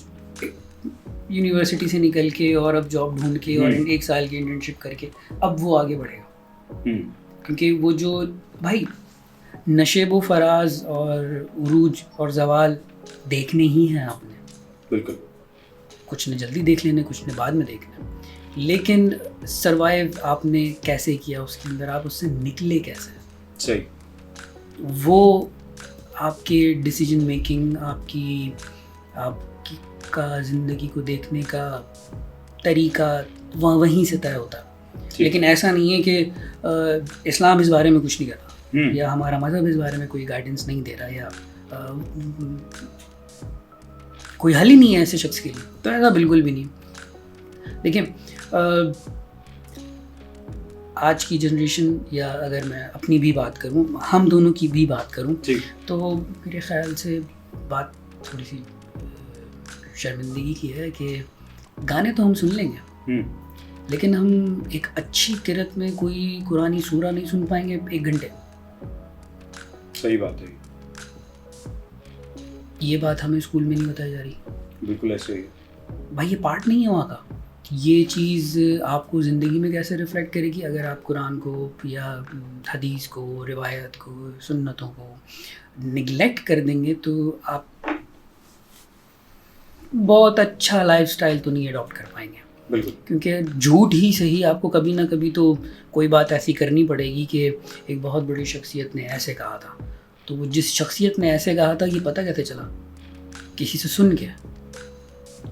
यूनिवर्सिटी से निकल के और अब जॉब ढूंढ के और 1 साल की इंटर्नशिप करके अब वो आगे बढ़ेगा। क्योंकि वो जो भाई नशेबो फराज और उरूज और जवाल देखने ही हैं आपने। बिल्कुल। कुछ ने जल्दी देख लेने, कुछ ने बाद में देखना, लेकिन सरवाइव आपने कैसे किया उसके अंदर, आप उससे निकले कैसे। सही। वो आपके डिसीजन मेकिंग, आपकी का ज़िंदगी को देखने का तरीका वहीं से तय होता है। लेकिन ऐसा नहीं है कि इस्लाम इस बारे में कुछ नहीं कहता या हमारा मज़हब इस बारे में कोई गाइडेंस नहीं दे रहा या कोई हल ही नहीं है ऐसे शख्स के लिए, तो ऐसा बिल्कुल भी नहीं। देखिए आज की जनरेशन, या अगर मैं अपनी भी बात करूं, हम दोनों की भी बात करूं, तो मेरे ख़्याल से बात थोड़ी सी शर्मिंदगी की है कि गाने तो हम सुन लेंगे लेकिन हम एक अच्छी किरत में कोई कुरानी सूरा नहीं सुन पाएंगे 1 घंटे। सही बात है। ये बात हमें स्कूल में नहीं बताई जा रही। बिल्कुल ऐसे ही भाई, ये पार्ट नहीं है वहाँ का। ये चीज़ आपको ज़िंदगी में कैसे रिफ्लेक्ट करेगी अगर आप कुरान को या हदीस को, रिवायत को, सुन्नतों को निगलेक्ट कर देंगे तो आप बहुत अच्छा लाइफस्टाइल तो नहीं अडॉप्ट कर पाएंगे। बिल्कुल। क्योंकि झूठ ही सही, आपको कभी ना कभी तो कोई बात ऐसी करनी पड़ेगी कि एक बहुत बड़ी शख्सियत ने ऐसे कहा था, तो वो जिस शख्सियत ने ऐसे कहा था ये पता कैसे चला? किसी से सुन के।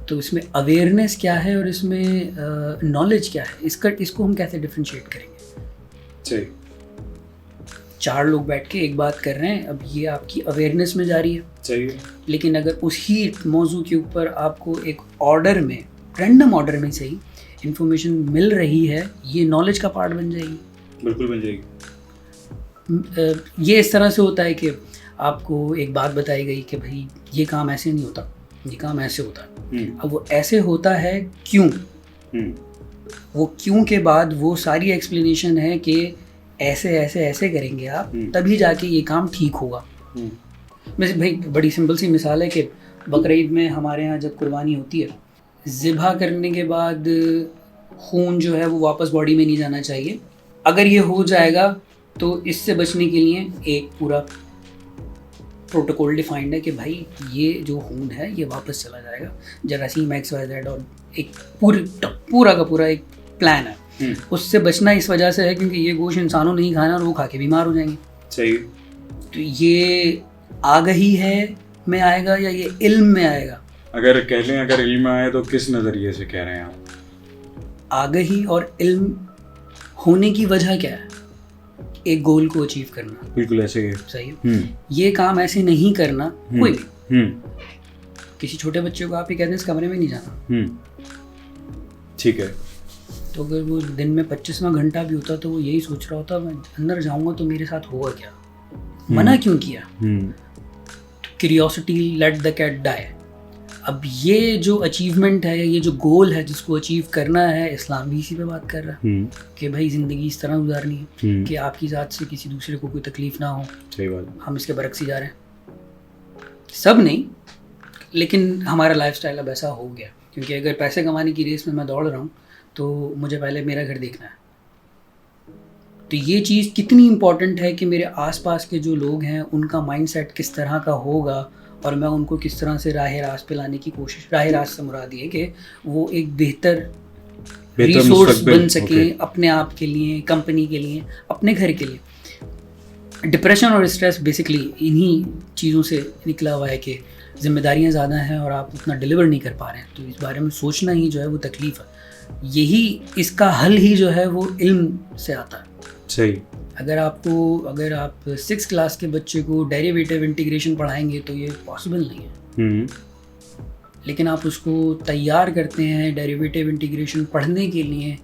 तो इसमें अवेयरनेस क्या है और इसमें नॉलेज क्या है, इसको हम कैसे डिफरेंशिएट करेंगे? सही। 4 लोग बैठ के एक बात कर रहे हैं, अब ये आपकी अवेयरनेस में जा रही है। सही है। लेकिन अगर उसी मौजू के ऊपर आपको एक ऑर्डर में, रैंडम ऑर्डर में सही इन्फॉर्मेशन मिल रही है, ये नॉलेज का पार्ट बन जाएगी। बिल्कुल बन जाएगी। ये इस तरह से होता है कि आपको एक बात बताई गई कि भाई ये काम ऐसे नहीं होता, ये काम ऐसे होता है। अब वो ऐसे होता है क्यों? वो क्यों के बाद वो सारी एक्सप्लेनेशन है कि ऐसे ऐसे ऐसे करेंगे आप तभी जाके ये काम ठीक होगा। वैसे भाई बड़ी सिंपल सी मिसाल है कि बकरीद में हमारे यहाँ जब कुर्बानी होती है, ज़िबा करने के बाद खून जो है वो वापस बॉडी में नहीं जाना चाहिए। अगर ये हो जाएगा तो इससे बचने के लिए एक पूरा प्रोटोकॉल डिफाइंड है कि भाई ये जो खून है ये वापस चला जाएगा, जरासीम XYZ, और एक पूरा का पूरा एक प्लान है। उससे बचना इस वजह से है क्योंकि ये गोश्त इंसानों नहीं खाना और वो खा के बीमार हो जाएंगे। सही। तो ये आगही है में आएगा या ये इल्म में आएगा? अगर कह लें अगर इल्म आए तो किस नज़रिए से कह रहे हैं आप? आगही और इल्म होने की वजह क्या है? एक गोल को अचीव करना। बिल्कुल ऐसे ही है। सही है। ये काम ऐसे नहीं करना कोई भी। किसी छोटे बच्चे को आप ही कहते हैं इस कमरे में नहीं जाना, ठीक है, तो अगर वो दिन में 25वां घंटा भी होता तो वो यही सोच रहा होता मैं अंदर जाऊंगा तो मेरे साथ होगा क्या, मना क्यों किया? Curiosity let the cat die. अब ये जो अचीवमेंट है, ये जो गोल है जिसको अचीव करना है, इस्लाम भी इसी पे बात कर रहा है कि भाई ज़िंदगी इस तरह गुजारनी है कि आपकी ज़ात से किसी दूसरे को कोई तकलीफ ना हो। सही बात। हम इसके बरक्स ही जा रहे हैं, सब नहीं, लेकिन हमारा लाइफस्टाइल अब ऐसा हो गया क्योंकि अगर पैसे कमाने की रेस में मैं दौड़ रहा हूँ तो मुझे पहले मेरा घर देखना है। तो ये चीज़ कितनी इम्पॉर्टेंट है कि मेरे आसपास के जो लोग हैं उनका माइंडसेट किस तरह का होगा और मैं उनको किस तरह से राह रास्त पे लाने की कोशिश, राह रास्त से मुराद ये कि वो एक बेहतर रिसोर्स बन सके अपने आप के लिए, कंपनी के लिए, अपने घर के लिए। डिप्रेशन और स्ट्रेस बेसिकली इन्हीं चीज़ों से निकला हुआ है कि जिम्मेदारियां ज़्यादा हैं और आप उतना डिलीवर नहीं कर पा रहे हैं, तो इस बारे में सोचना ही जो है वो तकलीफ़ है। यही इसका हल ही जो है वो इल्म से आता है। सही। अगर आप 6th क्लास के बच्चे को डेरिवेटिव इंटीग्रेशन पढ़ाएंगे तो ये पॉसिबल नहीं है, लेकिन आप उसको तैयार करते हैं डेरिवेटिव इंटीग्रेशन पढ़ने के लिए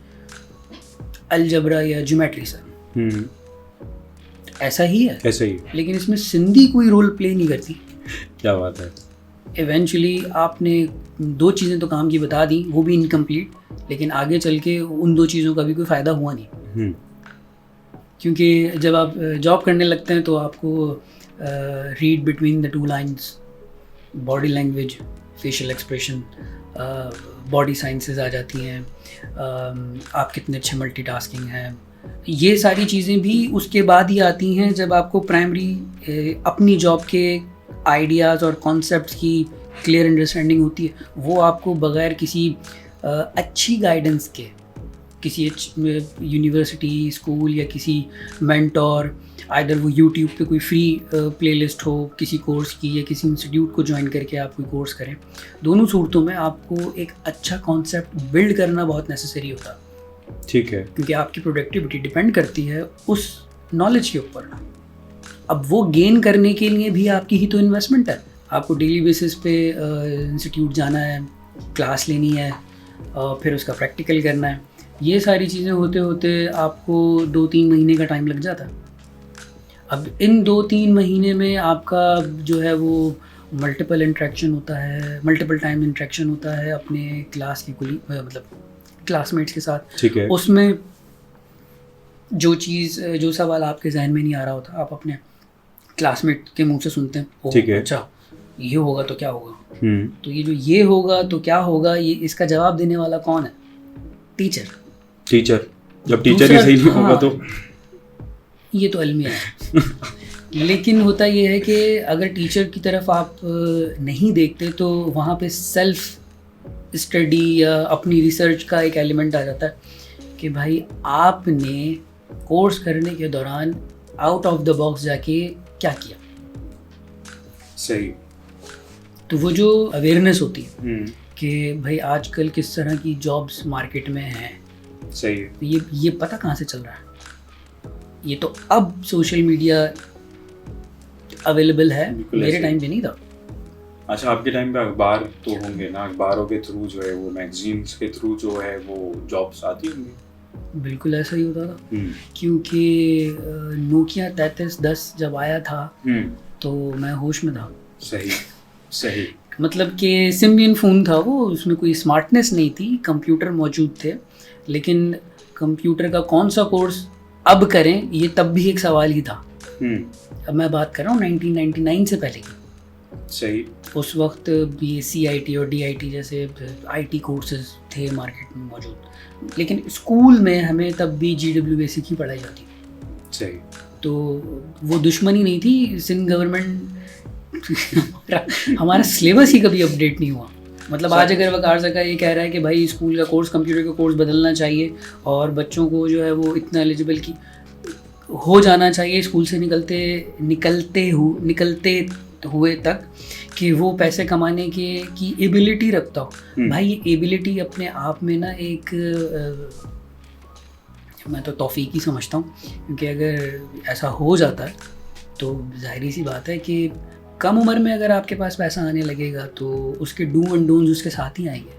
अलजबरा या ज्योमेट्री से। ऐसा ही है, ऐसा ही। लेकिन इसमें सिंधी कोई रोल प्ले नहीं करती। क्या बात है। इवेंचुअली आपने 2 चीज़ें तो काम की बता दी, वो भी इनकम्प्लीट, लेकिन आगे चल के उन 2 चीज़ों का भी कोई फ़ायदा हुआ नहीं। क्योंकि जब आप जॉब करने लगते हैं तो आपको read between the 2 lines, body language, facial expression, body sciences आ जाती हैं, आप कितने अच्छे मल्टीटास्किंग हैं, ये सारी चीज़ें भी उसके बाद ही आती हैं जब आपको प्राइमरी अपनी जॉब के आइडियाज़ और कॉन्सेप्ट्स की क्लियर अंडरस्टैंडिंग होती है। वो आपको बग़ैर किसी अच्छी गाइडेंस के, किसी यूनिवर्सिटी, स्कूल या किसी मेंटोर, आइदर वो यूट्यूब पे कोई फ्री प्लेलिस्ट हो किसी कोर्स की या किसी इंस्टीट्यूट को ज्वाइन करके आप कोई कोर्स करें, दोनों सूरतों में आपको एक अच्छा कॉन्सेप्ट बिल्ड करना बहुत नेसेसरी होता है। ठीक है। क्योंकि आपकी प्रोडक्टिविटी डिपेंड करती है उस नॉलेज के ऊपर। अब वो गेन करने के लिए भी आपकी ही तो इन्वेस्टमेंट है। आपको डेली बेसिस पे इंस्टीट्यूट जाना है, क्लास लेनी है, फिर उसका प्रैक्टिकल करना है। ये सारी चीज़ें होते होते आपको 2-3 महीने का टाइम लग जाता है। अब इन 2-3 महीने में आपका जो है वो मल्टीपल इंटरेक्शन होता है, मल्टीपल टाइम इंटरेक्शन होता है अपने क्लास की मतलब क्लासमेट्स के साथ। ठीक है। उसमें जो सवाल आपके जहन में नहीं आ रहा होता, आप अपने क्लासमेट के मुंह से सुनते हैं। ठीक है। अच्छा ये होगा तो क्या होगा, तो ये जो ये होगा तो क्या होगा, ये इसका जवाब देने वाला कौन है? टीचर। जब टीचर ही सही नहीं होगा तो ये तो अलमिया है। लेकिन होता ये है कि अगर टीचर की तरफ आप नहीं देखते तो वहाँ पे सेल्फ स्टडी या अपनी रिसर्च का एक एलिमेंट आ जाता है कि भाई आपने कोर्स करने के दौरान आउट ऑफ द बॉक्स जाके क्या किया। सही। तो वो जो अवेयरनेस होती है कि भाई आजकल किस तरह की जॉब्स मार्केट में हैं, सही है। ये पता कहाँ से चल रहा है? ये तो अब सोशल मीडिया अवेलेबल है, मेरे टाइम पे नहीं था। अच्छा, आपके टाइम पे अखबार तो होंगे ना, अखबारों के थ्रू जो है वो मैगजीन्स के थ्रू जो है वो जॉब्स आती होंगी। बिल्कुल ऐसा ही होता था। क्योंकि नोकिया 3310 जब आया था तो मैं होश में था। सही। मतलब कि सिम्बियन फ़ोन था वो, उसमें कोई स्मार्टनेस नहीं थी, कंप्यूटर मौजूद थे, लेकिन कंप्यूटर का कौन सा कोर्स अब करें ये तब भी एक सवाल ही था। अब मैं बात कर रहा हूँ 1999 से पहले की। सही। उस वक्त BSc IT और DIT जैसे IT कोर्सेज थे मार्केट में मौजूद, लेकिन स्कूल में हमें तब भी GW बेसिक ही पढ़ाई जाती। सही। तो वो दुश्मनी नहीं थी, सिंध गवर्नमेंट हमारा सिलेबस ही कभी अपडेट नहीं हुआ। मतलब आज अगर वकार सरकार ये कह रहा है कि भाई स्कूल का कोर्स, कंप्यूटर का कोर्स बदलना चाहिए और बच्चों को जो है वो इतना एलिजिबल की हो जाना चाहिए स्कूल से निकलते हुए तक कि वो पैसे कमाने की एबिलिटी रखता हो। भाई ये एबिलिटी अपने आप में ना एक मैं तो तौफीक ही समझता हूँ, क्योंकि अगर ऐसा हो जाता है तो जाहिर सी बात है कि कम उम्र में अगर आपके पास पैसा आने लगेगा तो उसके डू एंड डोंट्स उसके साथ ही आएंगे।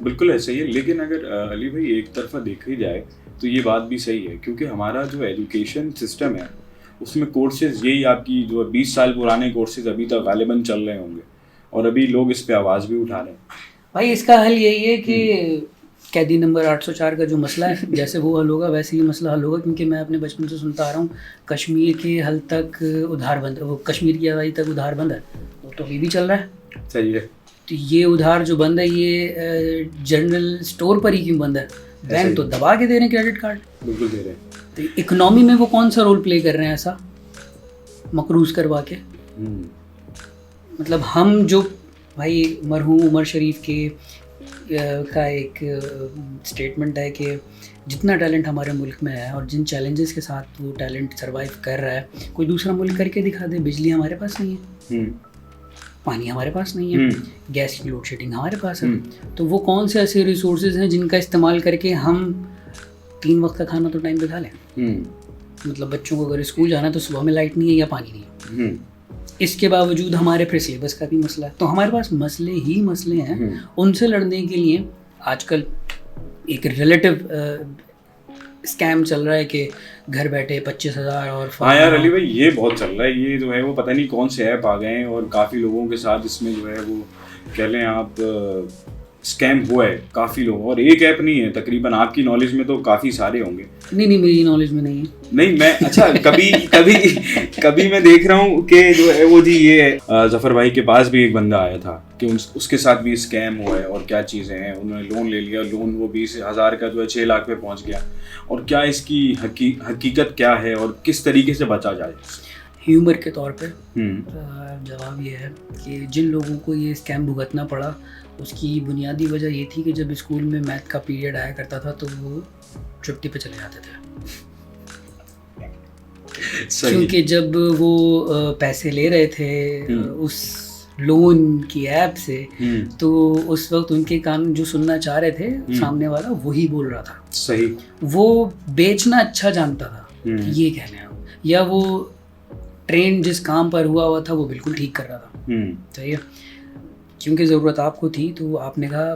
बिल्कुल ऐसा ही है। लेकिन अगर अली भाई एक तरफा देखी जाए तो ये बात भी सही है, क्योंकि हमारा जो एजुकेशन सिस्टम है उसमें कोर्सेज यही आपकी जो 20 साल पुराने कोर्सेज अभी तक गालिबन चल रहे होंगे और अभी लोग इस पे आवाज़ भी उठा रहे हैं। भाई इसका हल यही है कि कैदी नंबर 804 का जो मसला है जैसे वो हल होगा वैसे ही मसला हल होगा, क्योंकि मैं अपने बचपन से सुनता आ रहा हूँ कश्मीर के हल तक उधार बंद, वो कश्मीर की आज़ादी तक उधार बंद है, वो तो अभी भी चल रहा है। सही है। तो ये उधार जो बंद है ये जनरल स्टोर पर ही क्यों बंद है? बैंक तो दबा के दे रहे हैं क्रेडिट कार्ड। बिल्कुल दे रहे हैं। तो इकोनॉमी में वो कौन सा रोल प्ले कर रहे हैं ऐसा मकरूज करवा के? मतलब हम जो भाई मरहूम उमर शरीफ के का एक स्टेटमेंट है कि जितना टैलेंट हमारे मुल्क में है और जिन चैलेंजेस के साथ वो टैलेंट सरवाइव कर रहा है कोई दूसरा मुल्क करके दिखा दे। बिजली हमारे पास नहीं है, पानी हमारे पास नहीं है, गैस की लोड शेडिंग हमारे पास है, तो वो कौन से ऐसे रिसोर्सेज हैं जिनका इस्तेमाल करके हम 3 वक्त का खाना तो टाइम पे खा लें। मतलब बच्चों को अगर स्कूल जाना है तो सुबह में लाइट नहीं है या पानी नहीं है, इसके बावजूद हमारे फिर सिलेबस का भी मसला है। तो हमारे पास मसले ही मसले हैं। उनसे लड़ने के लिए आजकल एक रिलेटिव स्कैम चल रहा है कि घर बैठे 25,000 और हाँ यार अली भाई ये बहुत चल रहा है। ये जो है वो पता नहीं कौन से ऐप आ गए हैं और काफ़ी लोगों के साथ इसमें जो है वो कह लें आप स्कैम हुआ है काफ़ी लोगों, और एक ऐप नहीं है, तकरीबन आपकी नॉलेज में तो काफ़ी सारे होंगे। नहीं मेरी नॉलेज में नहीं है। नहीं मैं अच्छा कभी मैं देख रहा हूँ कि जो है वो जी ये जफ़र भाई के पास भी एक बंदा आया था कि उसके साथ भी स्कैम हुआ है और क्या चीज़ें हैं। उन्होंने लोन ले लिया, लोन वो 20,000 का जो है 6 लाख पे पहुँच गया। और क्या इसकी हकीकत क्या है और किस तरीके से बचा जाए? ह्यूमर के तौर पे जवाब ये है कि जिन लोगों को ये स्कैम भुगतना पड़ा उसकी बुनियादी वजह ये थी कि जब स्कूल में मैथ का पीरियड आया करता था तो वो छुट्टी पे चले जाते थे। क्योंकि जब वो पैसे ले रहे थे उस लोन की ऐप से तो उस वक्त उनके कान जो सुनना चाह रहे थे सामने वाला वही बोल रहा था। सही। वो बेचना अच्छा जानता था ये कहना है, या वो ट्रेन जिस काम पर हुआ था वो बिल्कुल ठीक कर रहा था। सही है। क्योंकि ज़रूरत आपको थी तो आपने कहा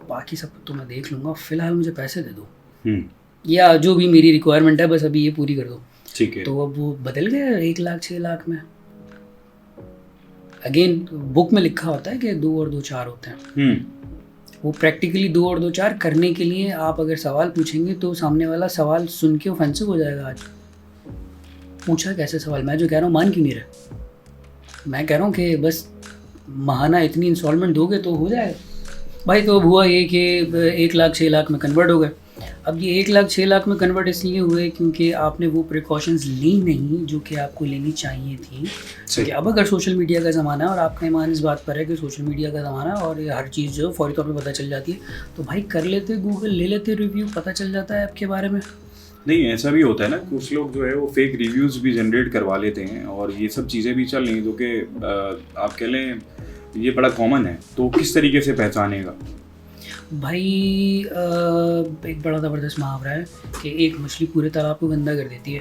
बाकी सब तो मैं देख लूँगा, फ़िलहाल मुझे पैसे दे दो या जो भी मेरी रिक्वायरमेंट है बस अभी ये पूरी कर दो। ठीक है। तो अब वो बदल गया 1 लाख 6 लाख में। अगेन बुक में लिखा होता है कि 2 और 2 4 होते हैं। वो प्रैक्टिकली 2 और 2 4 करने के लिए आप अगर सवाल पूछेंगे तो सामने वाला सवाल सुन के ऑफेंसिव हो जाएगा। आज पूछा कैसे सवाल? मैं जो कह रहा हूँ मान क्यों नहीं रहे? मैं कह रहा हूँ कि बस महाना इतनी इंस्टॉलमेंट दोगे तो हो जाएगा। भाई तो अब हुआ ये कि 1 लाख 6 लाख में कन्वर्ट हो गए। अब ये 1 लाख 6 लाख में कन्वर्ट इसलिए हुए क्योंकि आपने वो प्रिकॉशंस ली नहीं जो कि आपको लेनी चाहिए थी। क्योंकि अब अगर सोशल मीडिया का ज़माना है और आपका ईमान इस बात पर है कि सोशल मीडिया का ज़माना है और ये हर चीज़ जो फौरी तौर पर पता चल जाती है, तो भाई कर लेते गूगल, ले लेते रिव्यू, पता चल जाता है आपके बारे में। नहीं ऐसा भी होता है ना, कुछ लोग जो है वो फेक रिव्यूज़ भी जनरेट करवा लेते हैं और ये सब चीज़ें भी चल रही, जो कि आप कह लें ये बड़ा कॉमन है। तो किस तरीके से पहचानेगा? भाई एक बड़ा ज़बरदस्त मुहावरा है कि एक मछली पूरे तालाब को गंदा कर देती है।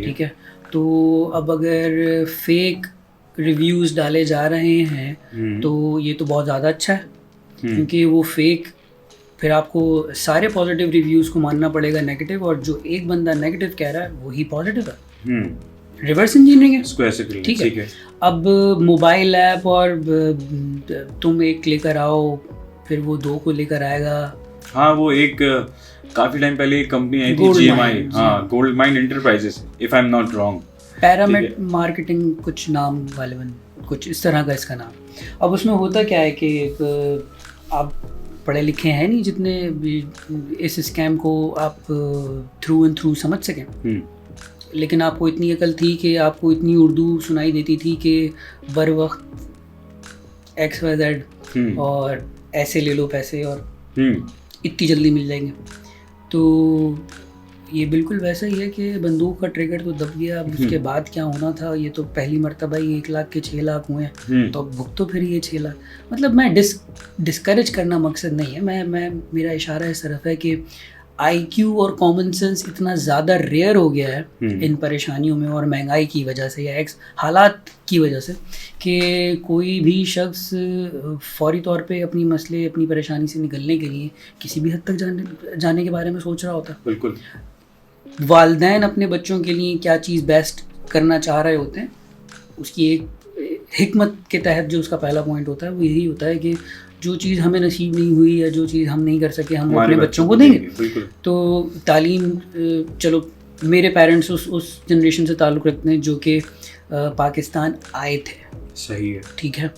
ठीक है। तो अब अगर फेक रिव्यूज़ डाले जा रहे हैं तो ये तो बहुत ज़्यादा अच्छा है, क्योंकि वो फेक फिर आपको सारे पॉजिटिव रिव्यूज़ को मानना पड़ेगा नेगेटिव, और जो एक बंदा नेगेटिव कह रहा है वही पॉजिटिव है। रिवर्स इंजीनियरिंग है। ठीक है। अब मोबाइल ऐप और तुम एक लेकर आओ फिर वो 2 को लेकर आएगा। हाँ वो एक काफ़ी टाइम पहले एक कंपनी आई थी GMI, हाँ gold mine enterprises, if I am not wrong, pyramid marketing कुछ नाम वाले कुछ इस तरह का इसका नाम। अब उसमें होता क्या है कि आप पढ़े लिखे हैं नहीं जितने भी, इस स्कैम को आप थ्रू एंड थ्रू समझ सकें, लेकिन आपको इतनी अकल थी कि आपको इतनी उर्दू सुनाई देती थी कि बर वक्त XYZ और ऐसे ले लो पैसे और इतनी जल्दी मिल जाएंगे। तो ये बिल्कुल वैसा ही है कि बंदूक का ट्रिगर तो दब गया, अब उसके बाद क्या होना था, ये तो पहली मर्तबा ही 1 लाख के 6 लाख हुए हैं, तो अब भुगतो फिर ये 6 लाख। मतलब मैं डिस्करेज करना मकसद नहीं है, मैं मेरा इशारा इस तरफ है कि IQ और कॉमन सेंस इतना ज़्यादा रेयर हो गया है इन परेशानियों में और महंगाई की वजह से या हालात की वजह से कि कोई भी शख्स फौरी तौर पे अपनी मसले अपनी परेशानी से निकलने के लिए किसी भी हद तक जाने के बारे में सोच रहा होता है। बिल्कुल। वालिदैन अपने बच्चों के लिए क्या चीज़ बेस्ट करना चाह रहे होते हैं, उसकी एक हिकमत के तहत जो उसका पहला पॉइंट होता है वो यही होता है कि जो चीज़ हमें नसीब नहीं हुई या जो चीज़ हम नहीं कर सके हम अपने बच्चों को देंगे। तो तालीम, चलो मेरे पेरेंट्स उस जनरेशन से ताल्लुक़ रखते हैं जो कि पाकिस्तान आए थे। सही है, ठीक है।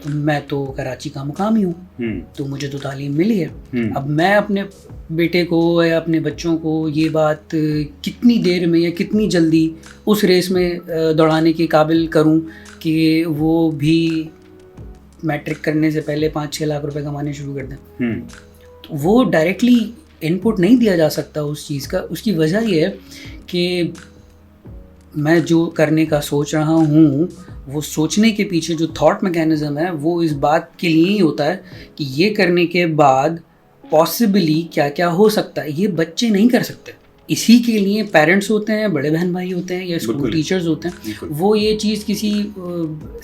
मैं तो कराची का मुकामी हूँ, तो मुझे तो तालीम मिली है। अब मैं अपने बेटे को या अपने बच्चों को ये बात कितनी देर में या कितनी जल्दी उस रेस में दौड़ाने के काबिल करूँ कि वो भी मैट्रिक करने से पहले 5-6 लाख रुपए कमाने शुरू कर दें। तो वो डायरेक्टली इनपुट नहीं दिया जा सकता उस चीज़ का। उसकी वजह ये है कि मैं जो करने का सोच रहा हूँ वो सोचने के पीछे जो थॉट मैकेनिज़्म है वो इस बात के लिए ही होता है कि ये करने के बाद पॉसिबली क्या क्या हो सकता है, ये बच्चे नहीं कर सकते। इसी के लिए पेरेंट्स होते हैं, बड़े बहन भाई होते हैं या स्कूल टीचर्स होते हैं। वो ये चीज़ किसी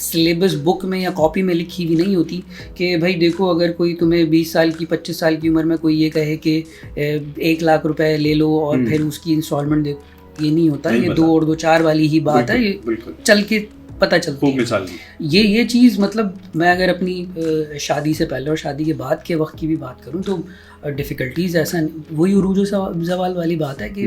सिलेबस बुक में या कॉपी में लिखी हुई नहीं होती कि भाई देखो अगर कोई तुम्हें 20 साल की 25 साल की उम्र में कोई ये कहे कि 1 लाख रुपए ले लो और फिर उसकी इंस्टॉलमेंट दे, ये नहीं होता। ये 2 और 2 4 वाली ही बात है, ये चल के पता चलती है। ये चीज़ मतलब मैं अगर अपनी शादी से पहले और शादी के बाद के वक्त की भी बात करूं तो डिफ़िकल्टीज़ ऐसा वही उरूज ज़वाल वाली बात है कि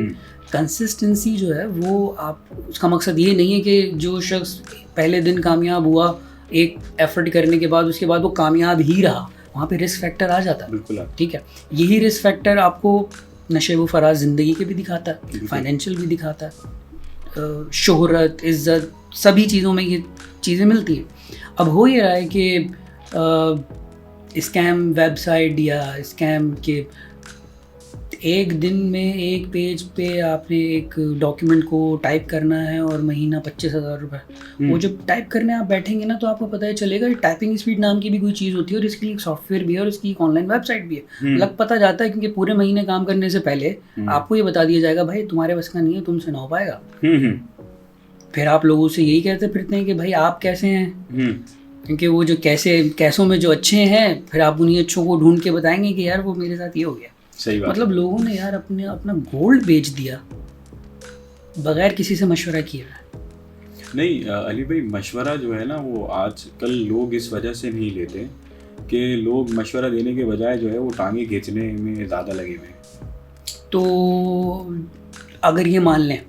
कंसिस्टेंसी जो है वो आप, उसका मकसद ये नहीं है कि जो शख्स पहले दिन कामयाब हुआ एक एफर्ट करने के बाद उसके बाद वो कामयाब ही रहा, वहाँ पे रिस्क फैक्टर आ जाता है। बिल्कुल, ठीक है। यही रिस्क फैक्टर आपको नशे व फराज ज़िंदगी के भी दिखाता है, फाइनेंशियल भी दिखाता है, शोहरत, इज़्ज़त, सभी चीज़ों में ये चीज़ें मिलती हैं। अब हो ये रहा है कि स्कैम वेबसाइट या स्कैम के एक दिन में एक पेज पे आपने एक डॉक्यूमेंट को टाइप करना है और महीना 25,000 रुपये। वो जब टाइप करने आप बैठेंगे ना तो आपको पता है चलेगा टाइपिंग स्पीड नाम की भी कोई चीज़ होती है और इसके लिए एक सॉफ्टवेयर भी है और इसकी एक ऑनलाइन वेबसाइट भी है। लग पता जाता है क्योंकि पूरे महीने काम करने से पहले आपको ये बता दिया जाएगा भाई तुम्हारे बस का नहीं है, तुमसे ना हो पाएगा। फिर आप लोगों से यही कहते फिरते हैं कि भाई आप कैसे हैं, क्योंकि वो जो कैसों में जो अच्छे हैं फिर आप उन्हीं अच्छों को ढूंढ के बताएंगे कि यार वो मेरे साथ ये हो गया। सही बात। मतलब लोगों ने यार अपना गोल्ड बेच दिया बगैर किसी से मशवरा किए। नहीं अली भाई, मशवरा जो है ना वो आजकल लोग इस वजह से नहीं लेते कि लोग मशवरा देने के बजाय जो है वो टांगे खींचने में ज़्यादा लगे हुए हैं। तो अगर ये मान लें,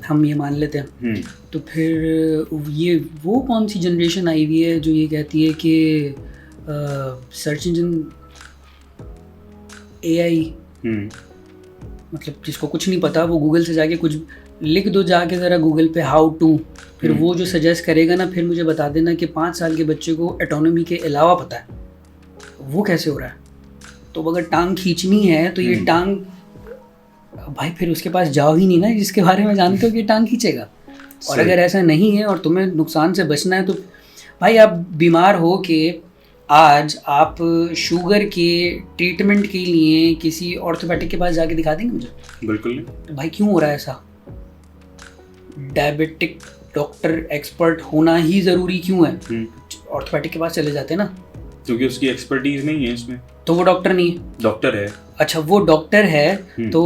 हम ये मान लेते हैं, तो फिर ये वो कौन सी जनरेशन आई हुई है जो ये कहती है कि सर्च इंजन AI, मतलब जिसको कुछ नहीं पता वो गूगल से जाके कुछ लिख दो जाके ज़रा गूगल पे हाउ टू, फिर वो जो सजेस्ट करेगा ना फिर मुझे बता देना कि 5 साल के बच्चे को एटोनॉमी के अलावा पता है, वो कैसे हो रहा है। तो अगर टांग खींचनी है तो ये टांग भाई फिर उसके पास जाओ ही नहीं ना जिसके बारे में जानते हो कि टांग खींचेगा। और अगर ऐसा नहीं है और तुम्हें नुकसान से बचना है तो भाई आप बीमार हो के आज आप शुगर के ट्रीटमेंट के लिए किसी ऑर्थोपेडिक के पास जाके दिखा देंगे मुझे? बिल्कुल नहीं। तो भाई क्यों हो रहा है ऐसा? डायबिटिक डॉक्टर एक्सपर्ट होना ही ज़रूरी क्यों है? ऑर्थोपेडिक के पास चले जाते हैं ना, क्योंकि उसकी एक्सपर्टीज नहीं है इसमें। तो वो डॉक्टर नहीं है? डॉक्टर है। अच्छा, वो डॉक्टर है तो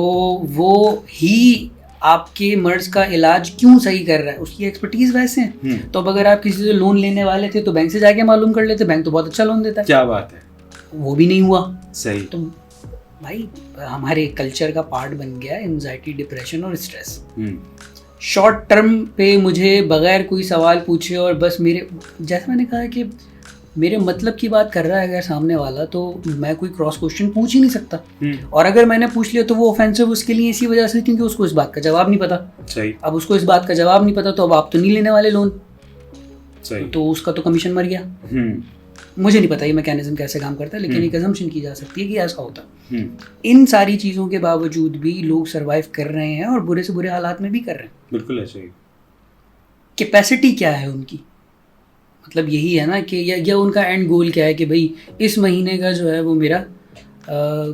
वो ही आपके मर्ज का इलाज क्यों सही कर रहा है? उसकी एक्सपर्टीज वैसे है। तो अब अगर आप किसी से लोन लेने वाले थे तो बैंक से जाके मालूम कर लेते, बैंक तो बहुत अच्छा लोन देता है। क्या बात है, वो भी नहीं हुआ। सही। तो भाई हमारे कल्चर का पार्ट बन गया एंजाइटी, डिप्रेशन और स्ट्रेस। शॉर्ट टर्म पे मुझे बगैर कोई सवाल पूछे और बस मेरे, जैसे मैंने कहा कि मेरे मतलब की बात कर रहा है अगर सामने वाला, तो मैं कोई क्रॉस क्वेश्चन पूछ ही नहीं सकता। और अगर मैंने पूछ लिया तो वो ऑफेंसिव उसके लिए इसी वजह से क्योंकि उसको इस बात का जवाब नहीं पता। सही। अब उसको इस बात का जवाब नहीं पता तो अब आप तो नहीं लेने वाले लोन। सही। तो उसका तो कमीशन मर गया। मुझे नहीं पता ये मैकेनिज्म कैसे काम करता है, लेकिन एक अजम्पशन की जा सकती है कि ऐसा होता है। इन सारी चीज़ों के बावजूद भी लोग सर्वाइव कर रहे हैं और बुरे से बुरे हालात में भी कर रहे हैं। बिल्कुल ऐसे ही। कैपेसिटी क्या है उनकी, मतलब यही है ना कि या उनका एंड गोल क्या है कि भाई इस महीने का जो है वो मेरा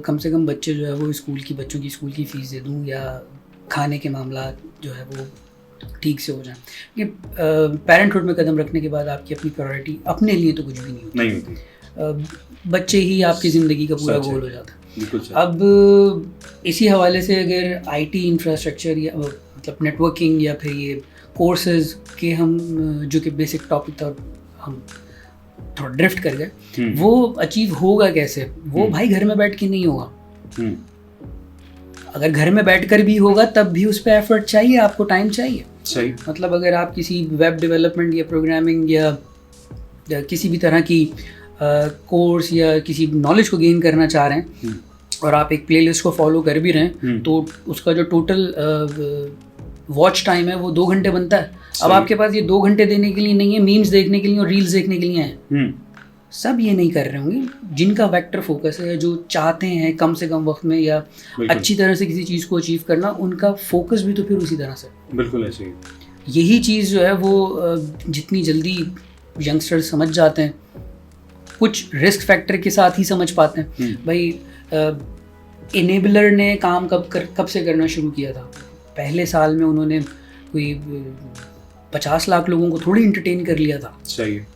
कम से कम बच्चे जो है वो बच्चों की स्कूल की फ़ीस दे दूँ, या खाने के मामला जो है वो ठीक से हो जाए। कि पेरेंटहुड में कदम रखने के बाद आपकी अपनी प्रायोरिटी अपने लिए तो कुछ भी नहीं होती। बच्चे ही आपकी ज़िंदगी का पूरा गोल हो जाता है। अब इसी हवाले से अगर आईटी इंफ्रास्ट्रक्चर या मतलब नेटवर्किंग या फिर ये कोर्सेज के हम जो कि बेसिक टॉपिक था हम थोड़ा ड्रिफ्ट कर गए, वो अचीव होगा कैसे? वो भाई घर में बैठ के नहीं होगा। अगर घर में बैठकर भी होगा तब भी उस पर एफर्ट चाहिए, आपको टाइम चाहिए। सही। मतलब अगर आप किसी वेब डेवलपमेंट या प्रोग्रामिंग या किसी भी तरह की कोर्स या किसी नॉलेज को गेन करना चाह रहे हैं और आप एक प्लेलिस्ट को फॉलो कर भी रहे हैं, तो उसका जो टोटल वॉच टाइम है वो 2 घंटे बनता है। अब आपके पास ये 2 घंटे देने के लिए नहीं है, मीम्स देखने के लिए और रील्स देखने के लिए हैं। सब ये नहीं कर रहे होंगे जिनका वेक्टर फोकस है, जो चाहते हैं कम से कम वक्त में या अच्छी तरह से किसी चीज़ को अचीव करना, उनका फोकस भी तो फिर उसी तरह से। बिल्कुल ऐसे ही। यही चीज़ जो है वो जितनी जल्दी यंगस्टर्स समझ जाते हैं, कुछ रिस्क फैक्टर के साथ ही समझ पाते हैं। भाई इनेबलर ने काम कब से करना शुरू किया था? पहले साल में उन्होंने कोई 50 लाख लोगों को थोड़ी इंटरटेन कर लिया था। सही है।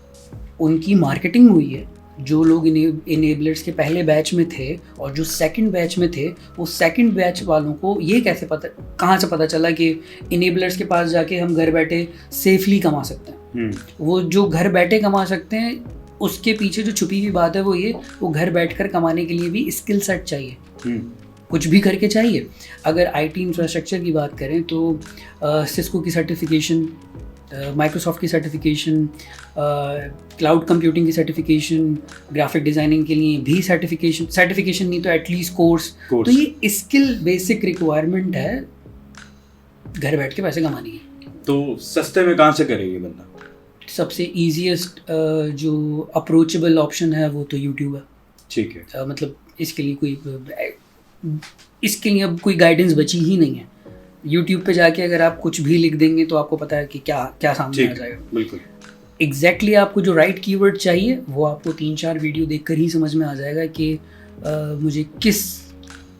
उनकी मार्केटिंग हुई है। जो लोग इनेबलर्स के पहले बैच में थे और जो सेकंड बैच में थे, वो सेकंड बैच वालों को ये कहाँ से पता चला कि इनेबलर्स के पास जाके हम घर बैठे सेफली कमा सकते हैं। वो जो घर बैठे कमा सकते हैं उसके पीछे जो छुपी हुई बात है वो घर बैठकर कमाने के लिए भी स्किल सेट चाहिए, कुछ भी करके चाहिए। अगर आईटी इंफ्रास्ट्रक्चर की बात करें तो सिस्को की सर्टिफिकेशन, माइक्रोसॉफ्ट की सर्टिफिकेशन, क्लाउड कंप्यूटिंग की सर्टिफिकेशन, ग्राफिक डिज़ाइनिंग के लिए भी सर्टिफिकेशन नहीं तो एटलीस्ट कोर्स। तो ये स्किल बेसिक रिक्वायरमेंट है घर बैठ के पैसे कमाने की। तो सस्ते में कहाँ से करेगी बंदा? सबसे ईजीएस्ट जो अप्रोचेबल ऑप्शन है वो तो यूट्यूब है। ठीक है। मतलब इसके लिए अब कोई गाइडेंस बची ही नहीं है। यूट्यूब पे जाके अगर आप कुछ भी लिख देंगे तो आपको पता है कि क्या सामने आ जाएगा। बिल्कुल एग्जैक्टली आपको जो राइट कीवर्ड चाहिए वो आपको 3-4 वीडियो देखकर ही समझ में आ जाएगा कि मुझे किस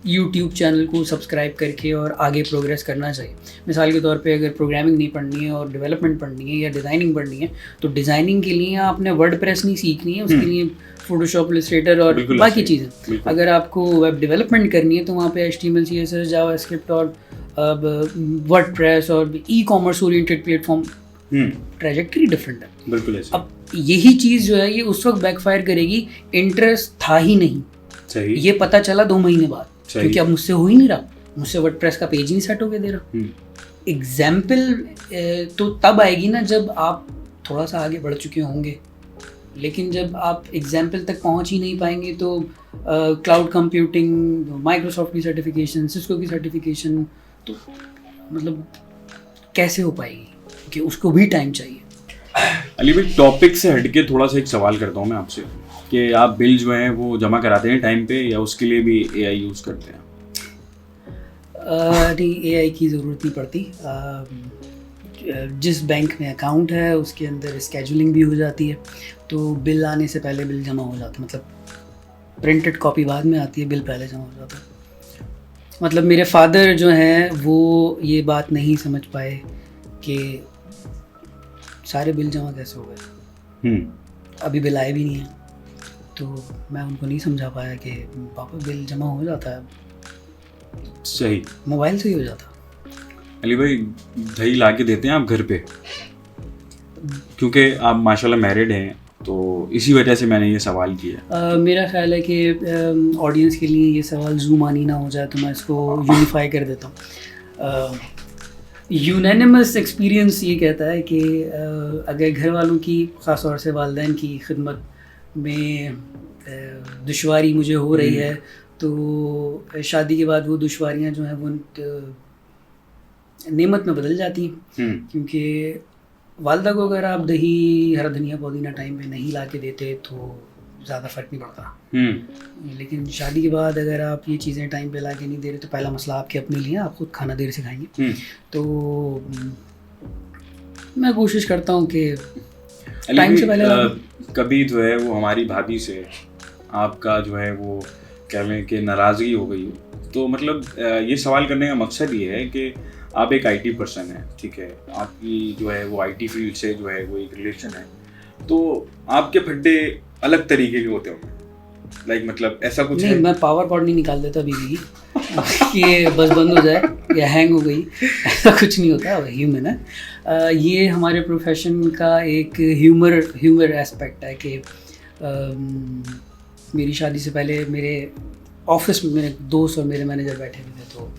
यूट्यूब चैनल को सब्सक्राइब करके और आगे प्रोग्रेस करना चाहिए। मिसाल के तौर पे अगर प्रोग्रामिंग नहीं पढ़नी है और डेवलपमेंट पढ़नी है या डिज़ाइनिंग पढ़नी है, तो डिज़ाइनिंग के लिए आपने वर्डप्रेस नहीं सीखनी है, उसके लिए फोटोशॉप, इलस्ट्रेटर और बाकी चीज़ें। अगर आपको वेब डेवलपमेंट करनी है तो वहाँ पे HTML, CSS, जावास्क्रिप्ट और वर्डप्रेस और ecommerce oriented platform, trajectory different है। बिल्कुल ऐसे। अब यही चीज़ जो है ये उस वक्त बैकफायर करेगी, इंटरेस्ट था ही नहीं। सही। ये पता चला 2 महीने बाद, क्योंकि अब मुझसे हो ही नहीं रहा, मुझसे वर्डप्रेस का पेज ही नहीं सेट होके दे रहा। एग्जाम्पल तो तब आएगी ना जब आप थोड़ा सा आगे बढ़ चुके होंगे, लेकिन जब आप एग्जाम्पल तक पहुंच ही नहीं पाएंगे तो क्लाउड कंप्यूटिंग, माइक्रोसॉफ्ट की सर्टिफिकेशन, सिस्को की सर्टिफिकेशन, तो मतलब कैसे हो पाएगी? कि उसको भी टाइम चाहिए। अली भाई, टॉपिक से हटके थोड़ा सा एक सवाल करता हूँ मैं आपसे कि आप बिल जो हैं वो जमा कराते हैं टाइम पे या उसके लिए भी AI यूज़ करते हैं? नहीं, AI की ज़रूरत नहीं पड़ती। जिस बैंक में अकाउंट है उसके अंदर स्केजुलिंग भी हो जाती है, तो बिल आने से पहले बिल जमा हो जाता है। मतलब प्रिंटेड कॉपी बाद में आती है, बिल पहले जमा हो जाता है। मतलब मेरे फादर जो हैं वो ये बात नहीं समझ पाए कि सारे बिल जमा कैसे हो गए। अभी बिल आए भी नहीं है, तो मैं उनको नहीं समझा पाया कि पापा बिल जमा हो जाता है। सही। मोबाइल से ही हो जाता। अली भाई, दही ला के देते हैं आप घर पे? क्योंकि आप माशाल्लाह मैरिड हैं, तो इसी वजह से मैंने ये सवाल किया। मेरा ख्याल है कि ऑडियंस के लिए ये सवाल ज़ूमानी ना हो जाए, तो मैं इसको यूनिफाई कर देता हूँ। यूनानिमस एक्सपीरियंस ये कहता है कि अगर घर वालों की, ख़ास तौर से वालिदैन की खिदमत में दुश्वारी मुझे हो रही है, तो शादी के बाद वो दुश्वारियाँ जो हैं वो नेमत में बदल जाती हैं। क्योंकि वालदा को अगर आप दही, हरा धनिया, पुदीना टाइम पे नहीं ला के देते तो ज़्यादा फ़र्क नहीं पड़ता। लेकिन शादी के बाद अगर आप ये चीज़ें टाइम पे ला के नहीं दे रहे तो पहला मसला आपके अपने लिए, आप खुद खाना देर से खाएंगे। तो मैं कोशिश करता हूँ कि टाइम से पहले कभी जो है वो हमारी भाभी से आपका जो है वो कह लें कि नाराज़गी हो गई हो, तो मतलब ये सवाल करने का मकसद ये है कि आप एक आईटी पर्सन हैं, ठीक है, आपकी जो है वो आईटी फील्ड से जो है वो एक रिलेशन है, तो आपके फड्डे अलग तरीके के होते होंगे, लाइक मतलब ऐसा कुछ नहीं है? मैं पावर पॉड नहीं निकाल देता अभी भी कि बस बंद हो जाए या हैंग हो गई, ऐसा कुछ नहीं होता, ह्यूमन है। ये हमारे प्रोफेशन का एक ह्यूमर एस्पेक्ट है कि मेरी शादी से पहले मेरे ऑफिस में मेरे दोस्त और मेरे मैनेजर बैठे हुए थे, तो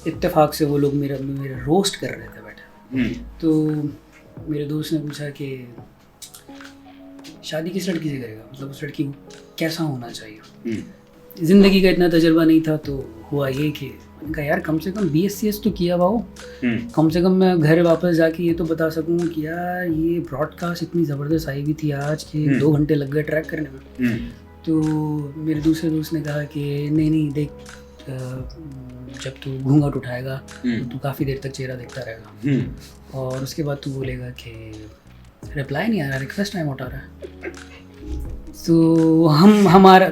इत्तेफाक से वो लोग मेरा रोस्ट कर रहे थे बैठे। तो मेरे दोस्त ने पूछा कि शादी किस लड़की से करेगा, मतलब उस लड़की को कैसा होना चाहिए। ज़िंदगी का इतना तजुर्बा नहीं था, तो हुआ ये कि मैंने कहा यार कम से कम BScs तो किया हुआ हो, कम से कम मैं घर वापस जाके ये तो बता सकूँ कि यार ये ब्रॉडकास्ट इतनी ज़बरदस्त आई हुई थी आज के 2 घंटे लग गए ट्रैक करने में। तो मेरे दूसरे दोस्त ने कहा कि नहीं देख, जब तू घूंघट उठाएगा तो तू काफ़ी देर तक चेहरा देखता रहेगा और उसके बाद तू बोलेगा कि रिप्लाई नहीं आ रहा, रिक्वेस्ट टाइम आउट आ रहा है। तो हमारा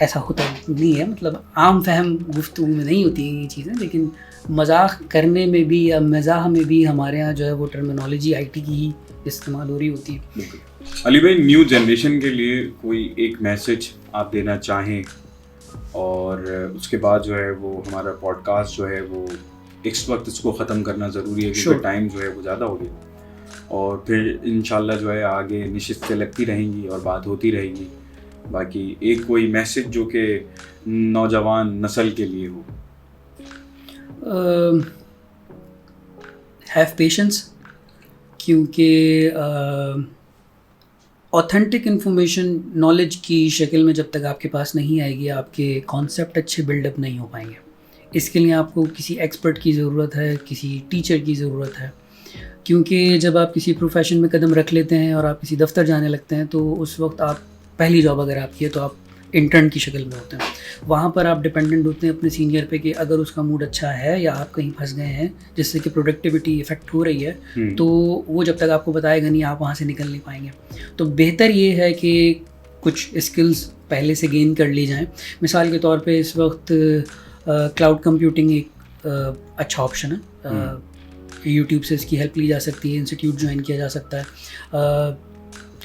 ऐसा होता नहीं है, मतलब आम फहम गुफ्तगू में नहीं होती हैं ये चीज़ें, लेकिन मजाक करने में भी या मज़ाह में भी हमारे यहाँ जो है वो टर्मिनोलॉजी आईटी की ही इस्तेमाल हो रही होती है। अली भाई, न्यू जनरेशन के लिए कोई एक मैसेज आप देना चाहें, और उसके बाद जो है वो हमारा पॉडकास्ट जो है वो इस वक्त इसको ख़त्म करना ज़रूरी है क्योंकि टाइम जो है वो ज़्यादा हो गया, और फिर इंशाल्लाह जो है आगे निश्चित लगती रहेंगी और बात होती रहेगी। बाकी एक कोई मैसेज जो कि नौजवान नस्ल के लिए हो। हैव पेशेंस, क्योंकि ऑथेंटिक इन्फॉर्मेशन नॉलेज की शक्ल में जब तक आपके पास नहीं आएगी, आपके कॉन्सेप्ट अच्छे बिल्डअप नहीं हो पाएंगे। इसके लिए आपको किसी एक्सपर्ट की ज़रूरत है, किसी टीचर की ज़रूरत है, क्योंकि जब आप किसी प्रोफेशन में कदम रख लेते हैं और आप किसी दफ्तर जाने लगते हैं, तो उस वक्त आप पहली जॉब अगर आपकी है तो आप इंटर्न की शक्ल में होते हैं। वहाँ पर आप डिपेंडेंट होते हैं अपने सीनियर पे कि अगर उसका मूड अच्छा है या आप कहीं फंस गए हैं जिससे कि प्रोडक्टिविटी इफेक्ट हो रही है, तो वो जब तक आपको बताएगा नहीं आप वहाँ से निकल नहीं पाएंगे। तो बेहतर ये है कि कुछ स्किल्स पहले से गेन कर ली जाएँ। मिसाल के तौर पे इस वक्त क्लाउड कंप्यूटिंग एक अच्छा ऑप्शन है, यूट्यूब से इसकी हेल्प ली जा सकती है, इंस्टीट्यूट ज्वाइन किया जा सकता है।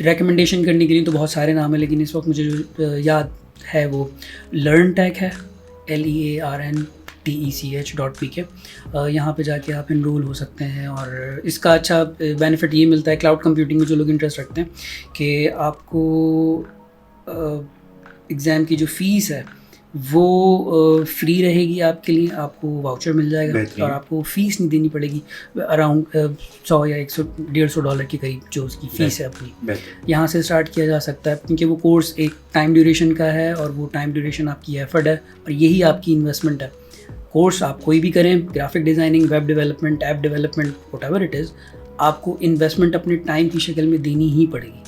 रिकमेंडेशन करने के लिए तो बहुत सारे नाम हैं, लेकिन इस वक्त मुझे जो याद है वो LearnTech है, LearnTech.pk। यहाँ पे जाके आप इनरोल हो सकते हैं, और इसका अच्छा बेनिफिट ये मिलता है क्लाउड कंप्यूटिंग में जो लोग इंटरेस्ट रखते हैं कि आपको एग्ज़ाम की जो फ़ीस है वो फ्री रहेगी आपके लिए, आपको वाउचर मिल जाएगा और आपको फ़ीस नहीं देनी पड़ेगी। अराउंड 100 या 100-150 डॉलर के करीब जो उसकी फ़ीस है अपनी, यहाँ से स्टार्ट किया जा सकता है, क्योंकि वो कोर्स एक टाइम ड्यूरेशन का है और वो टाइम ड्यूरेशन आपकी एफर्ट है और यही आपकी इन्वेस्टमेंट है। कोर्स आप कोई भी करें, graphic designing, web development, app development, whatever it is, आपको इन्वेस्टमेंट अपने टाइम की शक्ल में देनी ही पड़ेगी।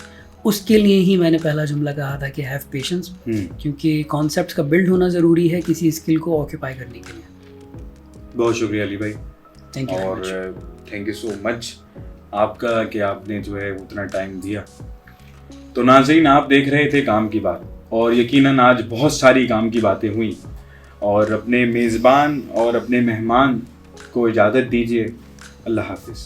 उसके लिए ही मैंने पहला जुमला कहा था कि हैव पेशेंस, क्योंकि कॉन्सेप्ट्स का बिल्ड होना ज़रूरी है किसी स्किल को ऑक्यूपाई करने के लिए। बहुत शुक्रिया अली भाई, थैंक यू और थैंक यू सो मच आपका कि आपने जो है उतना टाइम दिया। तो नाज़रीन, आप देख रहे थे काम की बात, और यकीनन आज बहुत सारी काम की बातें हुई, और अपने मेज़बान और अपने मेहमान को इजाज़त दीजिए। अल्लाह हाफिज़।